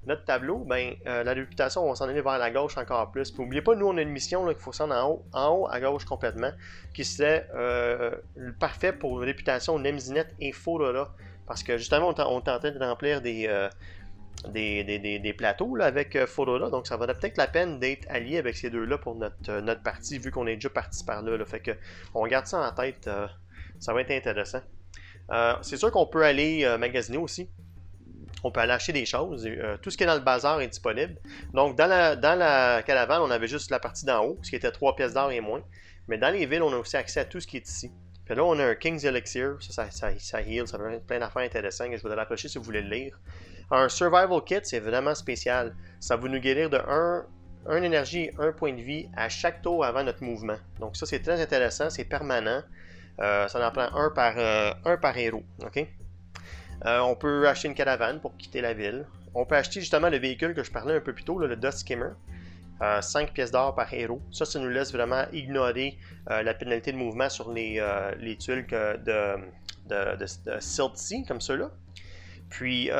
notre tableau, la réputation, on va s'en aller vers la gauche encore plus. Puis n'oubliez pas, nous, on a une mission qu'il faut s'en en haut à gauche complètement, qui serait parfait pour réputation Nemzinet et Fodora. Parce que justement, on est en train de remplir des plateaux là, avec Fodora, donc ça vaudrait peut-être la peine d'être allié avec ces deux-là pour notre partie, vu qu'on est déjà parti par là. Fait que on garde ça en tête, ça va être intéressant. C'est sûr qu'on peut aller magasiner aussi. On peut aller acheter des choses. Tout ce qui est dans le bazar est disponible. Donc, dans la caravane, on avait juste la partie d'en haut, ce qui était 3 pièces d'or et moins. Mais dans les villes, on a aussi accès à tout ce qui est ici. Puis là, on a un King's Elixir. Ça heal. Ça fait plein d'affaires intéressantes que je voudrais approcher si vous voulez le lire. Un Survival Kit, c'est vraiment spécial. Ça va nous guérir de 1 énergie et 1 point de vie à chaque tour avant notre mouvement. Donc ça, c'est très intéressant. C'est permanent. Ça en prend un par héros. OK? On peut acheter une caravane pour quitter la ville. On peut acheter justement le véhicule que je parlais un peu plus tôt, là, le Dust Skimmer. 5 pièces d'or par héros. Ça nous laisse vraiment ignorer la pénalité de mouvement sur les tuiles de Silt Sea, comme ceux-là. Puis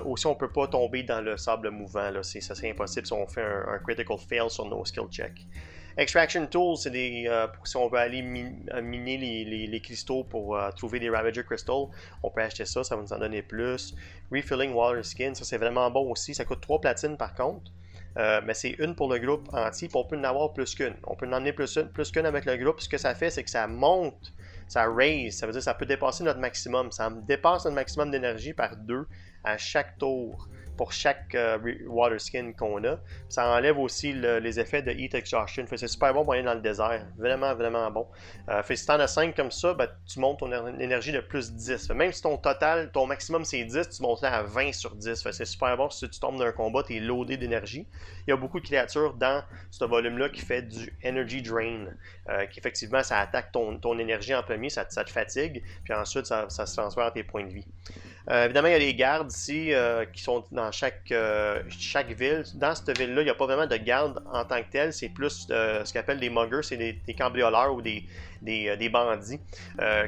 aussi, on ne peut pas tomber dans le sable mouvant. Là. Ça serait impossible si on fait un critical fail sur nos skill checks. Extraction Tools, c'est si on veut aller miner les cristaux pour trouver des Ravager Crystals, on peut acheter ça, ça va nous en donner plus. Refilling Water Skin, ça c'est vraiment bon aussi. Ça coûte 3 platines par contre. Mais c'est une pour le groupe entier, puis on peut en avoir plus qu'une. On peut en emmener plus qu'une avec le groupe. Ce que ça fait, c'est que ça monte, ça raise, ça veut dire que ça peut dépasser notre maximum. Ça dépasse notre maximum d'énergie par 2 à chaque tour pour chaque water skin qu'on a. Puis ça enlève aussi les effets de Heat Exhaustion. C'est super bon pour aller dans le désert. Vraiment, vraiment bon. Si tu en as 5 comme ça, tu montes ton énergie de plus 10. Même si ton maximum c'est 10, tu montes là à 20 sur 10. C'est super bon si tu tombes d'un combat, tu es loadé d'énergie. Il y a beaucoup de créatures dans ce volume-là qui fait du Energy Drain. Qui effectivement, ça attaque ton énergie en premier, ça te fatigue. Puis ensuite, ça se transfère à tes points de vie. Évidemment, il y a les gardes ici qui sont dans chaque ville. Dans cette ville-là, il n'y a pas vraiment de garde en tant que tel. C'est plus ce qu'on appelle des muggers, c'est des cambrioleurs ou des bandits.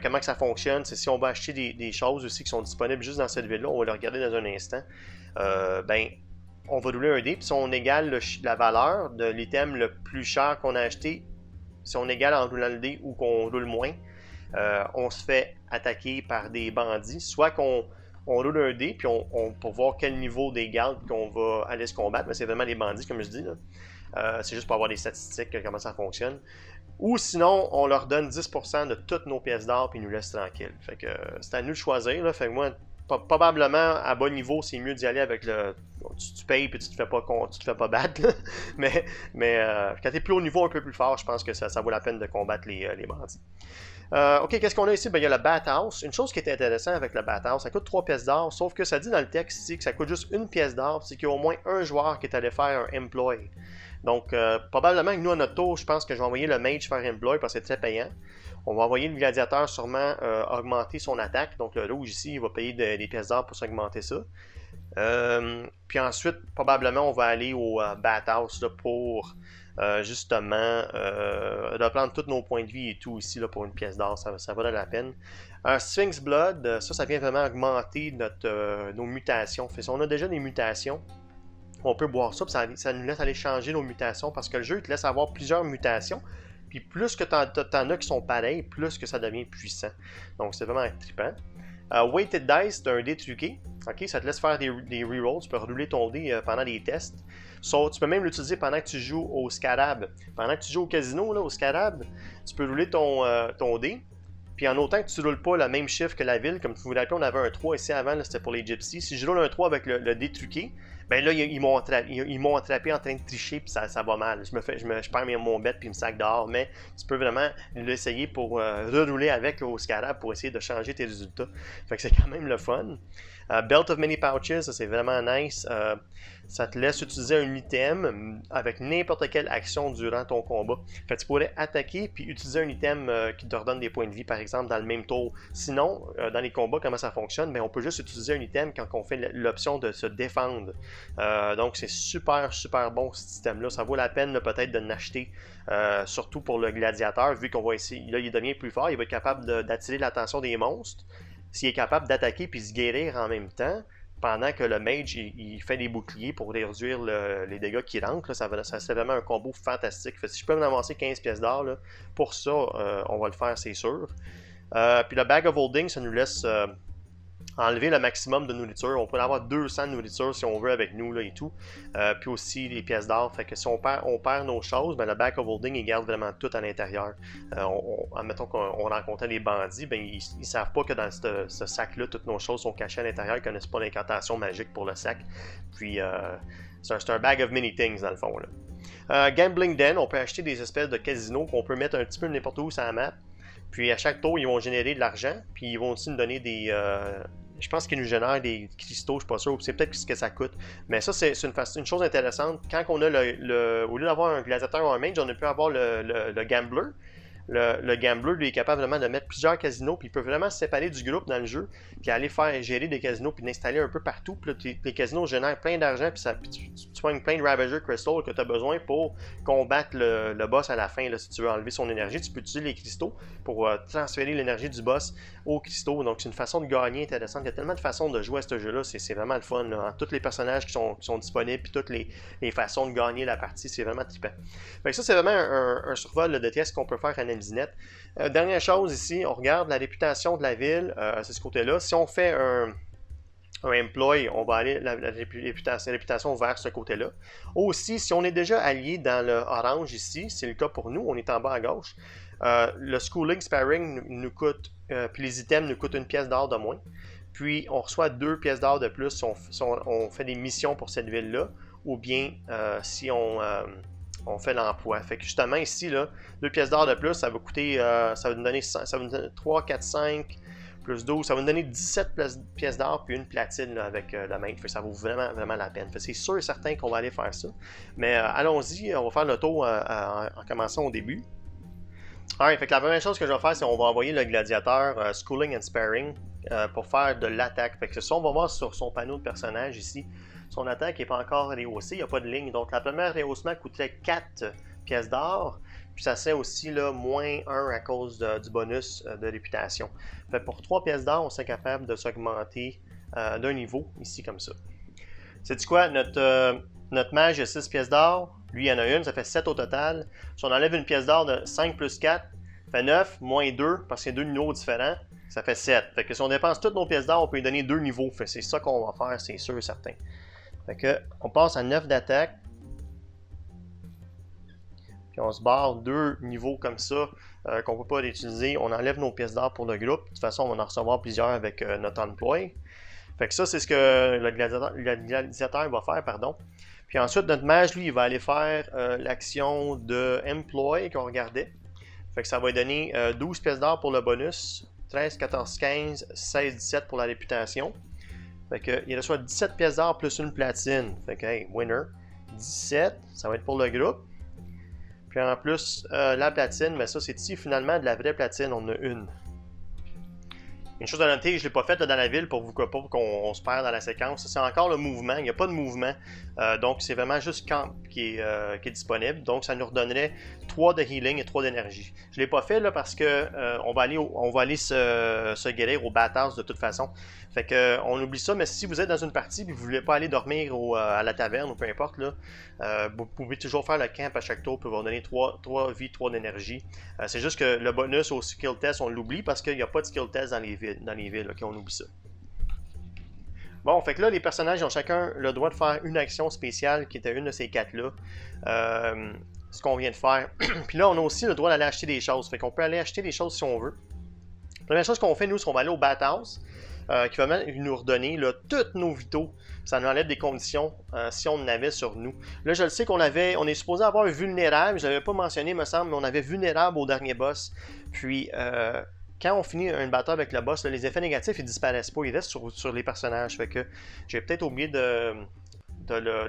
Comment que ça fonctionne? C'est si on va acheter des choses aussi qui sont disponibles juste dans cette ville-là, on va le regarder dans un instant. On va rouler un dé, puis si on égale la valeur de l'item le plus cher qu'on a acheté, si on égale en roulant le dé ou qu'on roule moins, on se fait attaquer par des bandits. Soit qu'on on roule un dé, puis pour voir quel niveau des gardes qu'on va aller se combattre. Mais c'est vraiment les bandits, comme je dis. C'est juste pour avoir des statistiques, comment ça fonctionne. Ou sinon, on leur donne 10% de toutes nos pièces d'or, puis ils nous laissent tranquilles. Fait que c'est à nous de choisir. Là. Fait que moi, probablement, à bas niveau, c'est mieux d'y aller avec le... Tu payes puis tu te fais pas battre. mais quand tu es plus haut niveau, un peu plus fort, je pense que ça vaut la peine de combattre les bandits. Ok, qu'est-ce qu'on a ici? Ben, il y a le Bathhouse. Une chose qui est intéressante avec le Bathhouse, ça coûte 3 pièces d'or, sauf que ça dit dans le texte ici que ça coûte juste 1 pièce d'or, c'est qu'il y a au moins un joueur qui est allé faire un Employ. Donc, probablement que nous, à notre tour, je pense que je vais envoyer le Mage faire Employ parce que c'est très payant. On va envoyer le gladiateur sûrement augmenter son attaque. Donc, le rouge ici, il va payer des pièces d'or pour s'augmenter ça. Puis ensuite, probablement, on va aller au Bathhouse là, pour justement reprendre tous nos points de vie et tout ici là, pour une pièce d'or. Ça vaut la peine. Sphinx Blood, ça vient vraiment augmenter nos mutations. Fait, si on a déjà des mutations, on peut boire ça, puis ça nous laisse aller changer nos mutations parce que le jeu te laisse avoir plusieurs mutations. Puis plus que t'en as qui sont pareils, plus que ça devient puissant. Donc c'est vraiment trippant. Weighted Dice, c'est un dé truqué. Okay, ça te laisse faire des rerolls. Tu peux rouler ton dé pendant des tests. Tu peux même l'utiliser pendant que tu joues au Scarab. Pendant que tu joues au casino, là, au Scarab, tu peux rouler ton dé. Puis en autant que tu ne roules pas le même chiffre que la ville, comme vous vous rappelez, on avait un 3 ici avant, c'était pour les Gypsies. Si je roule un 3 avec le dé truqué, ben là, ils m'ont attrapé en train de tricher, puis ça va mal. Je perds mon bet, puis ils me sac dehors. Mais tu peux vraiment l'essayer pour rerouler avec au Scarab pour essayer de changer tes résultats. Fait que c'est quand même le fun. Belt of Many Pouches, ça c'est vraiment nice. Ça te laisse utiliser un item avec n'importe quelle action durant ton combat. Fait que tu pourrais attaquer puis utiliser un item qui te redonne des points de vie, par exemple, dans le même tour. Sinon, dans les combats, comment ça fonctionne? Ben, on peut juste utiliser un item quand on fait l'option de se défendre. Donc, c'est super, super bon ce système-là. Ça vaut la peine peut-être de l'acheter, surtout pour le gladiateur, vu qu'on va essayer. Là, il devient plus fort, il va être capable d'attirer l'attention des monstres. S'il est capable d'attaquer puis se guérir en même temps, pendant que le mage il fait des boucliers pour réduire les dégâts qui rentrent, là, ça c'est vraiment un combo fantastique. Fait, si je peux me avancer 15 pièces d'or, pour ça, on va le faire, c'est sûr. Puis le Bag of Holding, ça nous laisse enlever le maximum de nourriture. On peut avoir 200 de nourriture si on veut avec nous là, et tout. Puis aussi les pièces d'or. Fait que si on perd nos choses, ben, le Bag of Holding, il garde vraiment tout à l'intérieur. Admettons qu'on rencontrait les bandits, ben, ils savent pas que dans ce sac-là, toutes nos choses sont cachées à l'intérieur, ils connaissent pas l'incantation magique pour le sac. Puis c'est un bag of many things dans le fond. Là. Gambling Den, on peut acheter des espèces de casinos qu'on peut mettre un petit peu n'importe où sur la map. Puis à chaque tour, ils vont générer de l'argent. Puis ils vont aussi nous donner des... je pense qu'ils nous génèrent des cristaux, je suis pas sûr. C'est peut-être ce que ça coûte. Mais ça, c'est une chose intéressante. Quand on a au lieu d'avoir un gladiateur ou un mage, on peut avoir le gambler. Le gambler, lui, est capable vraiment de mettre plusieurs casinos, puis il peut vraiment se séparer du groupe dans le jeu, puis aller faire gérer des casinos, puis d'installer un peu partout. Puis là, les casinos génèrent plein d'argent, puis tu pognes plein de Ravager Crystal que tu as besoin pour combattre le boss à la fin. Là, si tu veux enlever son énergie, tu peux utiliser les cristaux pour transférer l'énergie du boss aux cristaux. Donc, c'est une façon de gagner intéressante. Il y a tellement de façons de jouer à ce jeu-là, c'est vraiment le fun. Là. Tous les personnages qui sont disponibles, puis toutes les façons de gagner la partie, c'est vraiment trippant. Fait que ça, c'est vraiment un survol de test qu'on peut faire à Net. Dernière chose ici, on regarde la réputation de la ville, c'est ce côté-là. Si on fait un employee, on va aller la réputation vers ce côté-là. Aussi, si on est déjà allié dans le orange ici, c'est le cas pour nous, on est en bas à gauche. Le schooling sparring nous coûte, puis les items nous coûtent 1 pièce d'or de moins. Puis on reçoit 2 pièces d'or de plus si on fait des missions pour cette ville-là, ou bien si on fait l'emploi. Fait que justement ici, là, 2 pièces d'or de plus, ça va coûter, ça va nous donner 3, 4, 5, plus 12, ça va nous donner 17 pièces d'or puis une platine là, avec la main. Fait que ça vaut vraiment, vraiment la peine. Fait que c'est sûr et certain qu'on va aller faire ça. Mais allons-y, on va faire le tour en commençant au début. Alright, fait que la première chose que je vais faire, c'est qu'on va envoyer le gladiateur Schooling and Sparring pour faire de l'attaque. Fait que ça, on va voir sur son panneau de personnage ici. Son attaque n'est pas encore rehaussée, il n'y a pas de ligne. Donc la première rehaussement coûterait 4 pièces d'or. Puis ça serait aussi là, moins 1 à cause du bonus de réputation. Fait pour 3 pièces d'or, on serait capable de s'augmenter d'un niveau ici comme ça. C'est quoi? Notre mage a 6 pièces d'or. Lui, il en a une, ça fait 7 au total. Si on enlève une pièce d'or de 5 plus 4, ça fait 9, moins 2, parce qu'il y a 2 niveaux différents. Ça fait 7. Fait que si on dépense toutes nos pièces d'or, on peut lui donner 2 niveaux. Fait que c'est ça qu'on va faire, c'est sûr et certain. Fait que on passe à 9 d'attaque. Puis on se barre 2 niveaux comme ça qu'on ne peut pas réutiliser. On enlève nos pièces d'or pour le groupe. De toute façon, on va en recevoir plusieurs avec notre employé. Fait que ça, c'est ce que le gladiateur va faire, pardon. Puis ensuite, notre mage, lui, il va aller faire l'action de Employ qu'on regardait. Fait que ça va lui donner 12 pièces d'or pour le bonus, 13, 14, 15, 16, 17 pour la réputation. Fait que il reçoit 17 pièces d'or plus une platine. Fait que, hey, winner. 17, ça va être pour le groupe. Puis en plus, la platine, mais ça, c'est ici finalement de la vraie platine, on en a une. Une chose à noter, je ne l'ai pas faite dans la ville pour qu'on se perd dans la séquence. C'est encore le mouvement, il n'y a pas de mouvement. Donc c'est vraiment juste camp qui est disponible. Donc ça nous redonnerait 3 de healing et 3 d'énergie. Je ne l'ai pas fait là parce que on va aller se guérir au Bathhouse de toute façon. Fait que on oublie ça, mais si vous êtes dans une partie et que vous ne voulez pas aller dormir à la taverne ou peu importe, là, vous pouvez toujours faire le camp à chaque tour pour vous donner 3 vies, 3 d'énergie. C'est juste que le bonus au skill test, on l'oublie parce qu'il n'y a pas de skill test dans les villes, okay, on oublie ça. Bon, fait que là, les personnages ont chacun le droit de faire une action spéciale qui était une de ces 4-là. Ce qu'on vient de faire. Puis là, on a aussi le droit d'aller acheter des choses. Fait qu'on peut aller acheter des choses si on veut. La première chose qu'on fait, nous, c'est qu'on va aller au Bathhouse, qui va même nous redonner là, tous nos vitaux. Ça nous enlève des conditions si on en avait sur nous. Là, je le sais on est supposé avoir vulnérable. Je ne l'avais pas mentionné, me semble, mais on avait vulnérable au dernier boss. Puis, quand on finit une bataille avec le boss, là, les effets négatifs, ils disparaissent pas. Ils restent sur les personnages. Fait que j'ai peut-être oublié de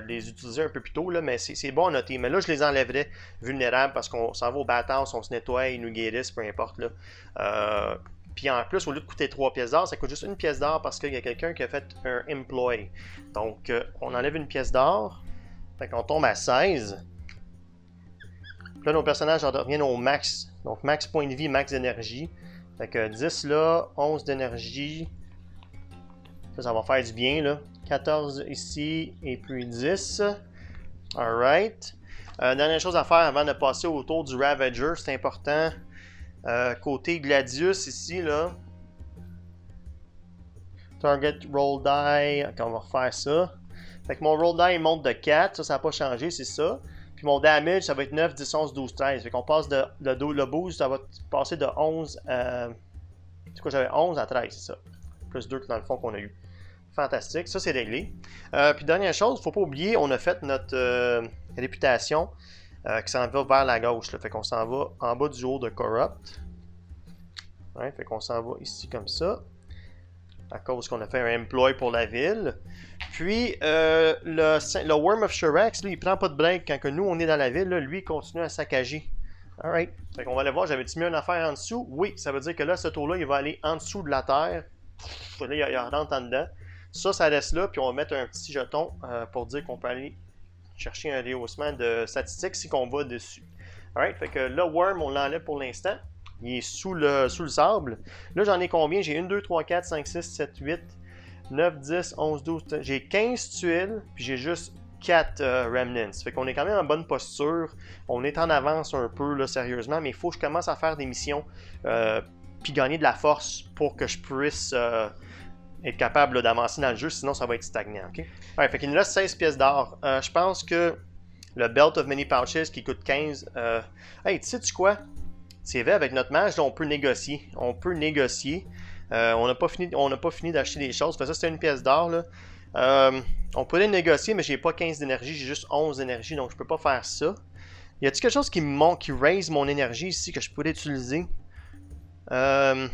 les utiliser un peu plus tôt, là, mais c'est bon à noter. Mais là, je les enlèverais vulnérables parce qu'on s'en va au Bathhouse, on se nettoie, ils nous guérissent, peu importe. Là. Puis en plus, au lieu de coûter 3 pièces d'or, ça coûte juste 1 pièce d'or parce qu'il y a quelqu'un qui a fait un employee. Donc, on enlève une pièce d'or. Fait qu'on tombe à 16. Puis là, nos personnages reviennent au max. Donc, max point de vie, max d'énergie. Fait que 10 là, 11 d'énergie. Ça va faire du bien, là. 14 ici, et puis 10. Alright. Dernière chose à faire avant de passer au tour du Ravager, c'est important. Côté Gladius ici, là. Target Roll Die. Okay, on va refaire ça. Fait que mon Roll Die il monte de 4. Ça n'a pas changé, c'est ça. Puis mon damage, ça va être 9, 10, 11, 12, 13. Fait qu'on passe le boost, ça va passer de 11 à... C'est quoi, j'avais 11 à 13, c'est ça. Plus 2 que dans le fond qu'on a eu. Fantastique, ça c'est réglé. Puis dernière chose, faut pas oublier, on a fait notre réputation qui s'en va vers la gauche. Là. Fait qu'on s'en va en bas du haut de Corrupt. Ouais, fait qu'on s'en va ici comme ça. À cause qu'on a fait un employé pour la ville. Puis le Worm of Shurax, lui, il prend pas de break quand que nous on est dans la ville. Là, lui, il continue à saccager. Alright. Fait qu'on va aller voir, j'avais-tu mis une affaire en dessous? Oui, ça veut dire que là, ce tour-là, il va aller en dessous de la terre. Là, il rentre en dedans. Ça reste là, puis on va mettre un petit jeton pour dire qu'on peut aller chercher un rehaussement de statistiques si on va dessus. Alright, fait que le worm, on l'enlève pour l'instant. Il est sous le sable. Là, j'en ai combien? J'ai 1, 2, 3, 4, 5, 6, 7, 8, 9, 10, 11, 12, 13. J'ai 15 tuiles, puis j'ai juste 4 remnants. Fait qu'on est quand même en bonne posture. On est en avance un peu, là, sérieusement, mais il faut que je commence à faire des missions, puis gagner de la force pour que je puisse... être capable d'avancer dans le jeu, sinon ça va être stagnant. Okay? Ouais, fait qu'il nous reste 16 pièces d'or. Je pense que le Belt of Many Pouches qui coûte 15. Hey, tu sais-tu quoi? C'est vrai, avec notre mage, là, on peut négocier. On peut négocier. On n'a pas fini d'acheter des choses. Fait ça, c'était une pièce d'or. On pourrait négocier, mais j'ai pas 15 d'énergie, j'ai juste 11 d'énergie, donc je peux pas faire ça. Y a-t-il quelque chose qui raise mon énergie ici que je pourrais utiliser? Je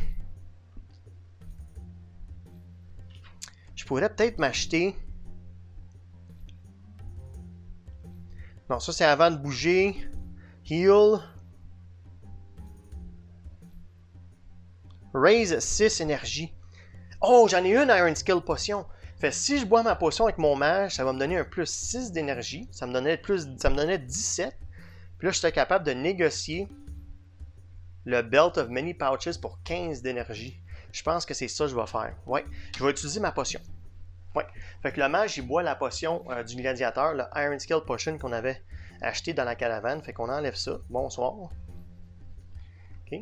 pourrais peut-être m'acheter... Non, ça c'est avant de bouger. Heal. Raise 6 énergie. Oh, j'en ai une Iron Skill Potion. Fait si je bois ma potion avec mon mage, ça va me donner un plus 6 d'énergie. Ça me donnait 17. Puis là, je serais capable de négocier le Belt of Many Pouches pour 15 d'énergie. Je pense que c'est ça que je vais faire. Ouais, je vais utiliser ma potion. Ouais. Fait que le mage, il boit la potion du gladiateur, le Iron Skill Potion qu'on avait acheté dans la caravane. Fait qu'on enlève ça. Bonsoir. OK.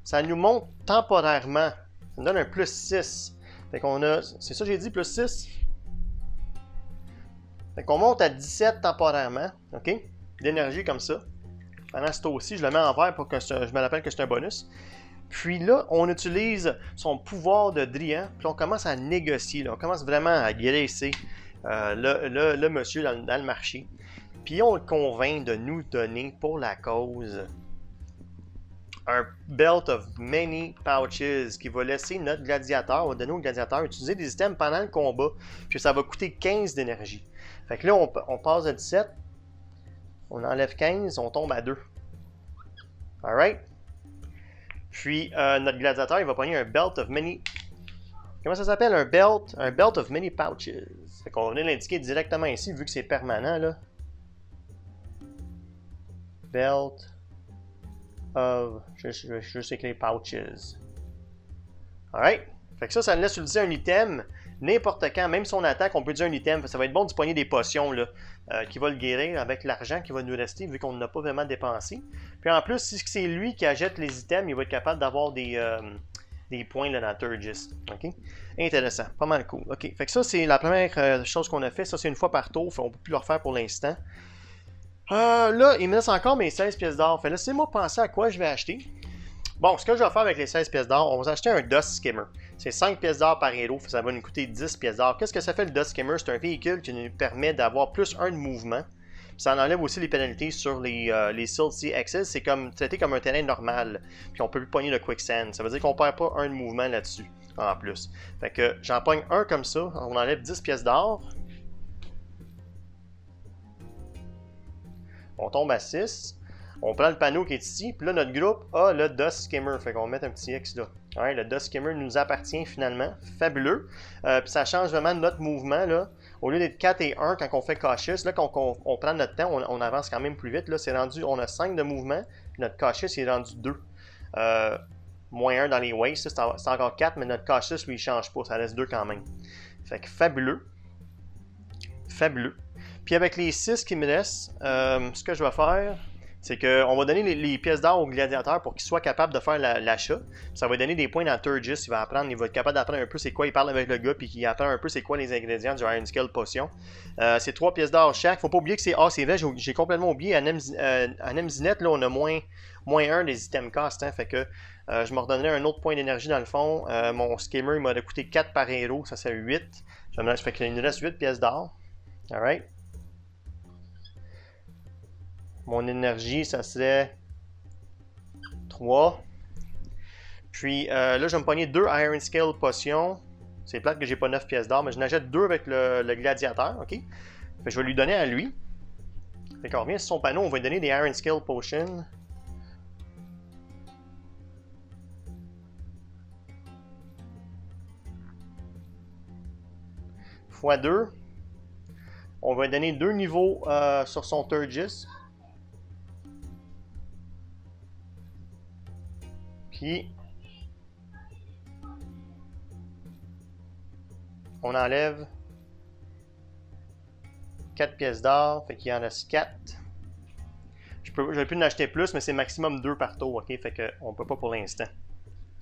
ça nous monte temporairement. Ça nous donne un plus 6. Fait qu'on a, c'est ça que j'ai dit, plus 6? Fait qu'on monte à 17 temporairement, ok? D'énergie comme ça. Pendant ce tour-ci, je le mets en vert pour que je me rappelle que c'est un bonus. Puis là, on utilise son pouvoir de Drian, puis on commence à négocier, là. On commence vraiment à graisser le monsieur dans le marché. Puis on le convainc de nous donner pour la cause un Belt of Many Pouches qui va laisser notre gladiateur, on va donner au gladiateur utiliser des items pendant le combat, puis ça va coûter 15 d'énergie. Fait que là, on passe à 17, on enlève 15, on tombe à 2. Alright? Puis notre gladiateur, il va prendre un Belt of Many... Comment ça s'appelle? Un Belt of Many Pouches. Fait qu'on va venir l'indiquer directement ici, vu que c'est permanent, là. Belt of... Je vais juste écrire Pouches. Alright? Fait que ça nous laisse utiliser un item n'importe quand. Même si on attaque, on peut utiliser un item. Ça va être bon de poigner des potions, là, qui va le guérir avec l'argent qui va nous rester, vu qu'on n'a pas vraiment dépensé. Puis en plus, si c'est lui qui achète les items, il va être capable d'avoir des points là, dans Turgis. OK? Intéressant. Pas mal cool. OK. Fait que ça, c'est la première chose qu'on a fait. Ça, c'est une fois par tour. On ne peut plus le refaire pour l'instant. Là, il me laisse encore mes 16 pièces d'or. Fait laissez-moi penser à quoi je vais acheter. Bon, ce que je vais faire avec les 16 pièces d'or, on va acheter un Dust Skimmer. C'est 5 pièces d'or par héros, ça va nous coûter 10 pièces d'or. Qu'est-ce que ça fait le Dust Skimmer? C'est un véhicule qui nous permet d'avoir plus 1 de mouvement. Puis ça enlève aussi les pénalités sur les Silty X's. C'est comme traité comme un terrain normal. Puis on peut plus pogner le Quicksand. Ça veut dire qu'on perd pas 1 de mouvement là-dessus, en plus. Fait que j'en pogne un comme ça, on enlève 10 pièces d'or. On tombe à 6. On prend le panneau qui est ici, puis là, notre groupe a le Dust Skimmer. Fait qu'on va mettre un petit X là. Ouais, le Dust Skimmer nous appartient finalement. Fabuleux. Puis ça change vraiment notre mouvement, là. Au lieu d'être 4 et 1 quand on fait cautious, là, quand on prend notre temps, on avance quand même plus vite. Là, c'est rendu, on a 5 de mouvement, puis notre cautious est rendu 2. Moins 1 dans les wastes, c'est encore 4, mais notre cautious, lui, il change pas. Ça reste 2 quand même. Fait que fabuleux. Fabuleux. Puis avec les 6 qui me restent, ce que je vais faire, c'est qu'on va donner les pièces d'or au gladiateur pour qu'il soit capable de faire l'achat. Ça va donner des points dans Turgis. Il va être capable d'apprendre un peu c'est quoi, il parle avec le gars, puis qu'il apprend un peu c'est quoi les ingrédients du Iron Scale Potion. C'est 3 pièces d'or chaque. Faut pas oublier que c'est... Ah, c'est vrai, j'ai complètement oublié. À Nemzinet, là, on a moins 1 des items cost. Hein, fait que je me redonnerai un autre point d'énergie dans le fond. Mon Skimmer, il m'a coûté 4 par héros. Ça, c'est 8. Fait qu'il nous reste 8 pièces d'or. Alright. Mon énergie, ça serait 3. Puis là, je vais me pogner 2 Iron Scale Potions. C'est plate que j'ai pas 9 pièces d'or, mais je n'achète 2 avec le gladiateur, ok? Fait que je vais lui donner à lui. Fait qu'on revient sur son panneau, on va lui donner des Iron Scale Potions. Fois 2. On va lui donner 2 niveaux sur son Turgis. Puis, on enlève 4 pièces d'or, fait qu'il y en reste 4. J'aurais pu en acheter plus, mais c'est maximum 2 par tour, ok? Fait qu'on peut pas pour l'instant.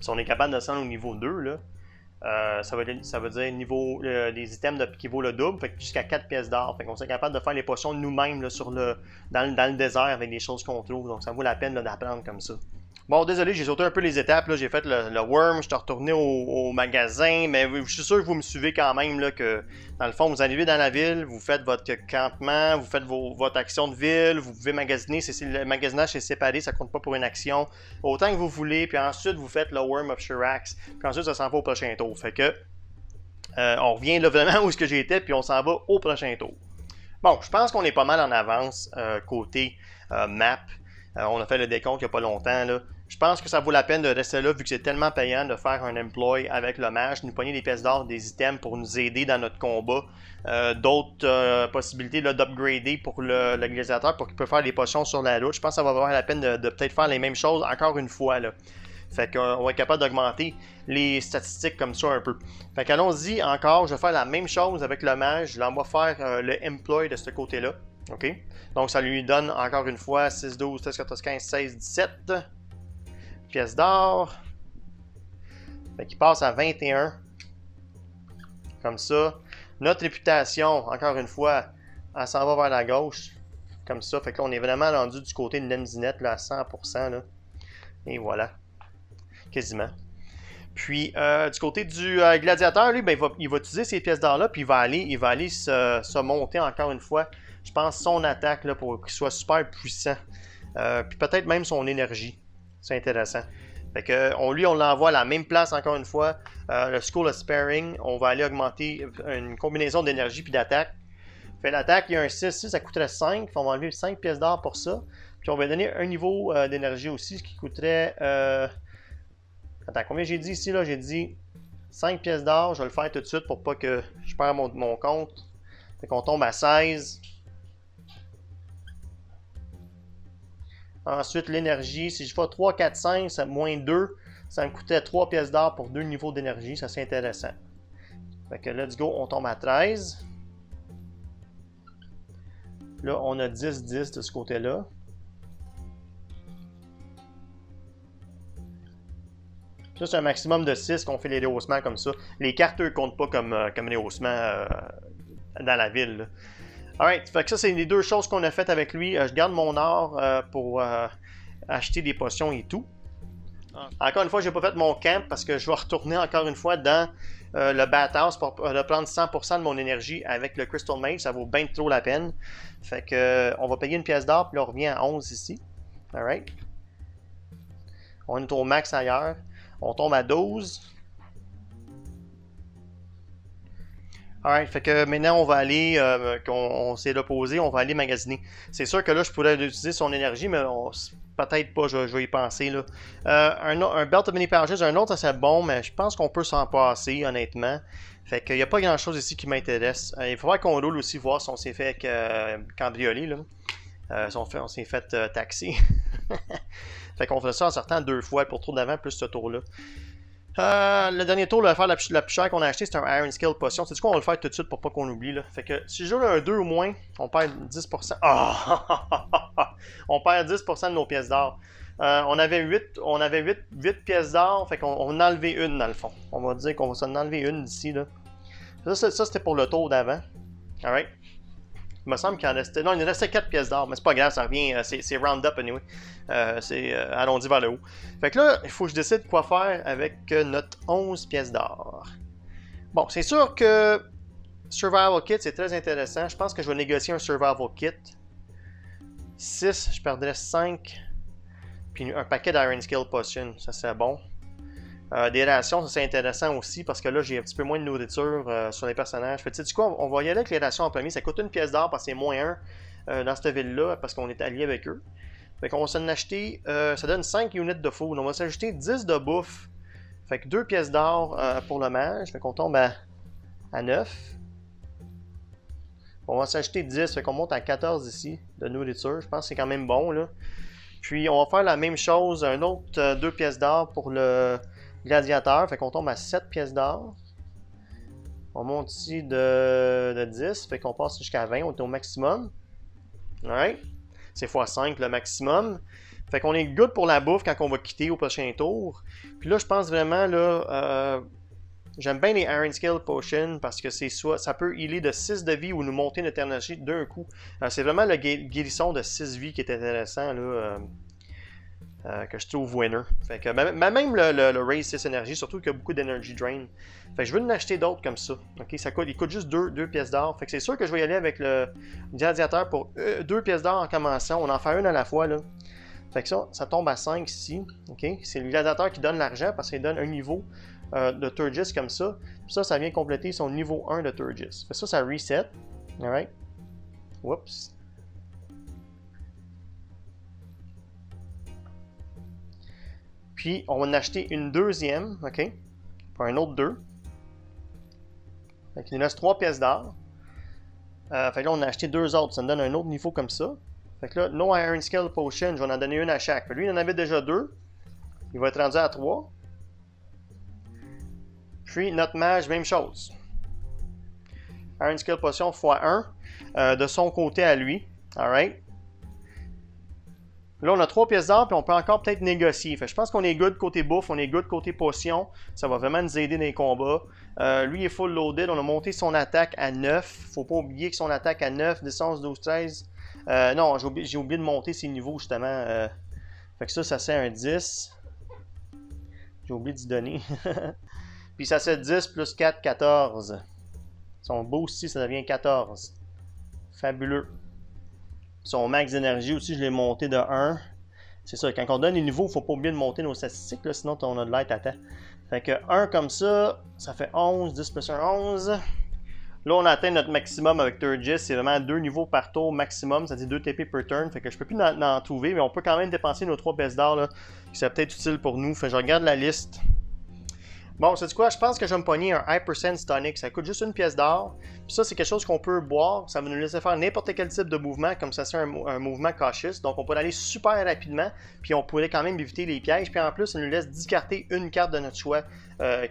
Si on est capable de descendre au niveau 2, là, ça veut dire niveau des items qui vaut le double, fait que jusqu'à 4 pièces d'or. Fait qu'on est capable de faire les potions nous-mêmes dans le désert avec des choses qu'on trouve. Donc ça vaut la peine d'apprendre comme ça. Bon, désolé, j'ai sauté un peu les étapes. J'ai fait le worm, je suis retourné au magasin, mais je suis sûr que vous me suivez quand même, là, que dans le fond, vous arrivez dans la ville, vous faites votre campement, vous faites votre action de ville, vous pouvez magasiner, le magasinage est séparé, ça compte pas pour une action, autant que vous voulez, puis ensuite vous faites le worm of Shirax, puis ensuite ça s'en va au prochain tour. Fait que, on revient là vraiment où est-ce que j'étais, puis on s'en va au prochain tour. Bon, je pense qu'on est pas mal en avance côté map. On a fait le décompte il n'y a pas longtemps, là. Je pense que ça vaut la peine de rester là vu que c'est tellement payant de faire un employ avec le mage, nous pogner des pièces d'or, des items pour nous aider dans notre combat. D'autres possibilités d'upgrader pour le gladiateur pour qu'il puisse faire des potions sur la route. Je pense que ça va valoir la peine de peut-être faire les mêmes choses encore une fois, là. Fait qu'on va être capable d'augmenter les statistiques comme ça un peu. Fait qu'allons-y encore, je vais faire la même chose avec le mage. Je l'envoie faire le employ de ce côté-là. OK? Donc ça lui donne encore une fois 6, 12, 13, 14, 15, 16, 17. pièces d'or. Fait qu'il passe à 21. Comme ça. Notre réputation, encore une fois, elle s'en va vers la gauche. Comme ça. Fait que là, on est vraiment rendu du côté de Nemzinet là, à 100%. Là. Et voilà. Quasiment. Puis, du côté du gladiateur, lui, ben, il va utiliser ces pièces d'or-là, puis il va aller se monter encore une fois, je pense, son attaque là, pour qu'il soit super puissant. Puis peut-être même son énergie. C'est intéressant. Fait que, on l'envoie à la même place encore une fois. Le School of Sparing, on va aller augmenter une combinaison d'énergie puis d'attaque. Fait l'attaque, il y a un 6, ça coûterait 5. On va enlever 5 pièces d'or pour ça. Puis on va donner un niveau d'énergie aussi, ce qui coûterait... Attends, combien j'ai dit ici, là? J'ai dit 5 pièces d'or. Je vais le faire tout de suite pour pas que je perde mon compte. Fait qu'on tombe à 16. Ensuite, l'énergie. Si je fais 3, 4, 5, ça moins 2, ça me coûtait 3 pièces d'or pour 2 niveaux d'énergie. Ça, c'est intéressant. Fait que let's go, on tombe à 13. Là, on a 10, 10 de ce côté-là. Ça, c'est un maximum de 6 qu'on fait les rehaussements comme ça. Les cartes, eux, comptent pas comme les rehaussements dans la ville. Alright, fait que ça, c'est les deux choses qu'on a faites avec lui. Je garde mon or pour acheter des potions et tout. Encore une fois, j'ai pas fait mon camp parce que je vais retourner encore une fois dans le bathhouse pour prendre 100% de mon énergie avec le Crystal Mage. Ça vaut bien trop la peine. Fait que on va payer une pièce d'or, puis là, on revient à 11 ici. Alright. On est au max ailleurs. On tombe à 12. Alright, fait que maintenant on va aller, on s'est reposé, on va aller magasiner. C'est sûr que là je pourrais utiliser son énergie, mais peut-être pas, je vais y penser. Là. Un Belt of Many Pouches, un autre ça serait bon, mais je pense qu'on peut s'en passer honnêtement. Fait qu'il n'y a pas grand chose ici qui m'intéresse. Il faudrait qu'on roule aussi, voir si on s'est fait cambrioler. Là. Si on s'est fait taxer. Fait qu'on fait ça en sortant 2 fois, pour tour d'avant plus ce tour-là. Le dernier tour, l'affaire la plus chère qu'on a acheté, c'est un Iron Skill Potion. C'est quoi, on va le faire tout de suite pour pas qu'on oublie. Là. Fait que si je joue un 2 ou moins, on perd 10%. Oh! On perd 10% de nos pièces d'or. On avait 8 pièces d'or, fait qu'on en a enlevé une dans le fond. On va dire qu'on va s'en enlever une d'ici. Ça c'était pour le tour d'avant. Alright. Il me semble qu'il en restait... Non, il restait 4 pièces d'or, mais c'est pas grave, ça revient... C'est round up anyway. C'est arrondi vers le haut. Fait que là, il faut que je décide quoi faire avec notre 11 pièces d'or. Bon, c'est sûr que Survival Kit, c'est très intéressant. Je pense que je vais négocier un Survival Kit. 6, je perdrais 5. Puis un paquet d'Iron Skill Potion, ça c'est bon. Des rations, ça c'est intéressant aussi parce que là j'ai un petit peu moins de nourriture sur les personnages. Fait que tu sais quoi, on va y aller avec les rations en premier. Ça coûte une pièce d'or parce que c'est moins 1 dans cette ville-là parce qu'on est allié avec eux. Fait qu'on va s'en acheter, ça donne 5 units de food. On va s'ajouter 10 de bouffe. Fait que 2 pièces d'or pour le mage. Fait qu'on tombe à 9. On va s'acheter 10. Fait qu'on monte à 14 ici de nourriture. Je pense que c'est quand même bon là. Puis on va faire la même chose, un autre 2 pièces d'or pour le gladiateur, fait qu'on tombe à 7 pièces d'or. On monte ici de 10, fait qu'on passe jusqu'à 20, on est au maximum. Alright. C'est x5 le maximum. Fait qu'on est good pour la bouffe quand on va quitter au prochain tour. Puis là, je pense vraiment, là, j'aime bien les Iron Skill Potions parce que c'est soit ça peut healer de 6 de vie ou nous monter notre énergie d'un coup. C'est vraiment le guérisson de 6 vies qui est intéressant, là. Que je trouve winner. Fait que même le Raise 6 énergie, surtout qu'il y a beaucoup d'énergie drain. Fait que je veux en acheter d'autres comme ça. Ok, il coûte juste 2 pièces d'or. Fait que c'est sûr que je vais y aller avec le gladiateur pour 2 pièces d'or en commençant. On en fait une à la fois là. Fait que ça tombe à 5 ici. Ok, c'est le gladiateur qui donne l'argent parce qu'il donne un niveau de Turgis comme ça. Puis ça vient compléter son niveau 1 de Turgis. Fait que ça reset. Alright. Whoops. Puis, on va en acheter une deuxième, ok? Pour un autre 2. Fait qu'il nous reste 3 pièces d'or. Fait que là, on a acheté 2 autres. Ça me donne un autre niveau comme ça. Fait que là, no Iron Skill Potion, je vais en donner une à chaque. Fait que lui, il en avait déjà 2. Il va être rendu à 3. Puis, notre mage, même chose. Iron Skill Potion x1. De son côté à lui. Alright? Là, on a 3 pièces d'or, puis on peut encore peut-être négocier. Fait que je pense qu'on est good côté bouffe, on est good côté potion. Ça va vraiment nous aider dans les combats. Lui, il est full loaded. On a monté son attaque à 9. Faut pas oublier que son attaque à 9, 10, 11, 12, 13. Non, j'ai oublié de monter ses niveaux, justement. Fait que ça c'est un 10. J'ai oublié d'y donner. Puis ça c'est 10 plus 4, 14. Son boost ici, ça devient 14. Fabuleux. Son max d'énergie aussi, je l'ai monté de 1. C'est ça, quand on donne les niveaux, il ne faut pas oublier de monter nos statistiques, là, sinon on a de light à temps. Fait que 1 comme ça, ça fait 11, 10 plus 1, 11. Là, on a atteint notre maximum avec Turgis. C'est vraiment 2 niveaux par tour maximum, c'est-à-dire 2 TP per turn. Fait que je peux plus en trouver, mais on peut quand même dépenser nos 3 pièces d'or, qui serait peut-être utile pour nous. Fait que je regarde la liste. Bon, c'est quoi? Je pense que je vais me pogner un Hypersense Tonic. Ça coûte juste 1 pièce d'or. Puis ça, c'est quelque chose qu'on peut boire. Ça va nous laisser faire n'importe quel type de mouvement, comme ça c'est un mouvement cautious. Donc, on peut aller super rapidement. Puis on pourrait quand même éviter les pièges. Puis en plus, ça nous laisse discarter une carte de notre choix,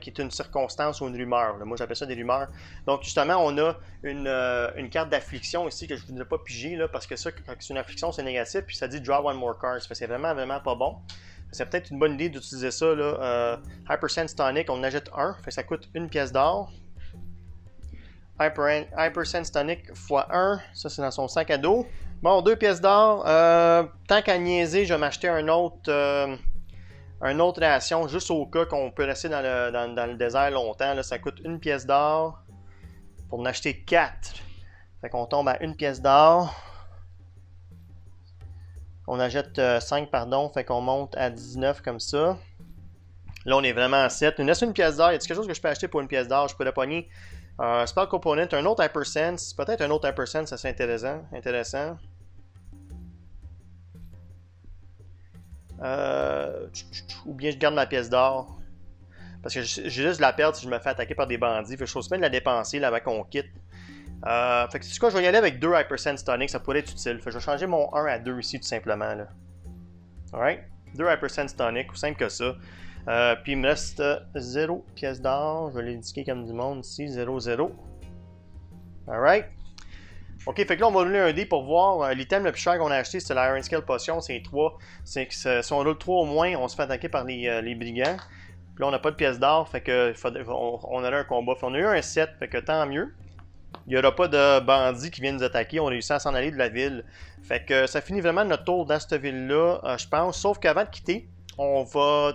qui est une circonstance ou une rumeur. Là. Moi, j'appelle ça des rumeurs. Donc, justement, on a une carte d'affliction ici que je ne voudrais pas piger, là, parce que ça, quand c'est une affliction, c'est négatif. Puis ça dit draw one more card. C'est vraiment, vraiment pas bon. C'est peut-être une bonne idée d'utiliser ça, là. Hypersense Tonic, on en achète un, fait que ça coûte 1 pièce d'or. Hypersense Tonic x 1, ça c'est dans son sac à dos. Bon, 2 pièces d'or. Tant qu'à niaiser, je vais m'acheter un autre ration, juste au cas qu'on peut rester dans le désert longtemps. Là, ça coûte 1 pièce d'or pour en acheter 4. Fait qu'on tombe à 1 pièce d'or. On achète 5, pardon, fait qu'on monte à 19 comme ça. Là, on est vraiment à 7. Il nous reste 1 pièce d'or. Y a quelque chose que je peux acheter pour 1 pièce d'or? Je pourrais pogner un Spell Component, un autre Hypersense. Peut-être un autre Hypersense, ça serait intéressant. Ou bien je garde ma pièce d'or. Parce que j'ai juste de la perdre si je me fais attaquer par des bandits. Fait que je trouve bien de la dépenser là, avant qu'on quitte. Fait que c'est quoi, je vais y aller avec 2 Hypersense Tonic, ça pourrait être utile. Fait que je vais changer mon 1 à 2 ici tout simplement. Là. Alright, 2 Hypersense Tonic, aussi simple que ça. Puis il me reste 0 pièces d'or, je vais l'indiquer comme du monde ici, 0, 0. Alright. Ok, fait que là on va rouler un dé pour voir. L'item le plus cher qu'on a acheté, c'est la Iron Scale Potion, c'est 3. C'est que si on roule 3 au moins, on se fait attaquer par les brigands. Puis là on n'a pas de pièces d'or, fait que on aurait un combat. Fait on a eu un 7, fait que tant mieux. Il n'y aura pas de bandits qui viennent nous attaquer. On a réussi à s'en aller de la ville. Fait que ça finit vraiment notre tour dans cette ville-là, je pense. Sauf qu'avant de quitter, on va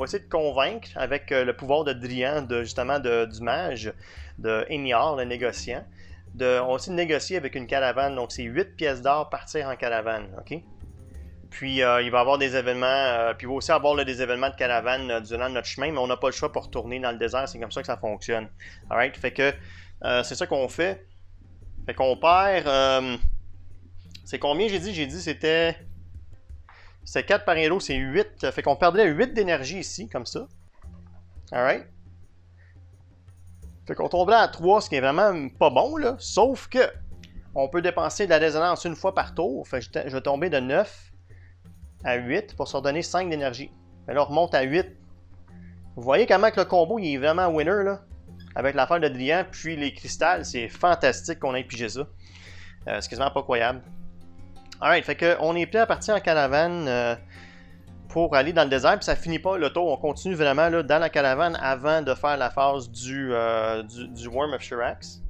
essayer de convaincre avec le pouvoir de Drian, justement du mage, de Eniar, le négociant. On va essayer de négocier avec une caravane. Donc c'est 8 pièces d'or partir en caravane. OK? Puis il va y avoir des événements, puis il va aussi y avoir des événements de caravane durant notre chemin, mais on n'a pas le choix pour retourner dans le désert. C'est comme ça que ça fonctionne. Alright? Fait que c'est ça qu'on fait. Fait qu'on perd. C'est combien j'ai dit? J'ai dit c'était 4 par héros, c'est 8. Fait qu'on perdrait 8 d'énergie ici, comme ça. Alright. Fait qu'on tomberait à 3, ce qui est vraiment pas bon, là. Sauf que on peut dépenser de la résonance une fois par tour. Fait que je vais tomber de 9 à 8 pour se redonner 5 d'énergie. Là, on remonte à 8. Vous voyez comment que le combo il est vraiment winner, là? Avec l'affaire de Drian, puis les cristals, c'est fantastique qu'on ait pigé ça. C'est quasiment pas croyable. Alright, fait qu'on est prêt à partir en caravane pour aller dans le désert, puis ça finit pas le tour, on continue vraiment là, dans la caravane avant de faire la phase du Worm of Shirax.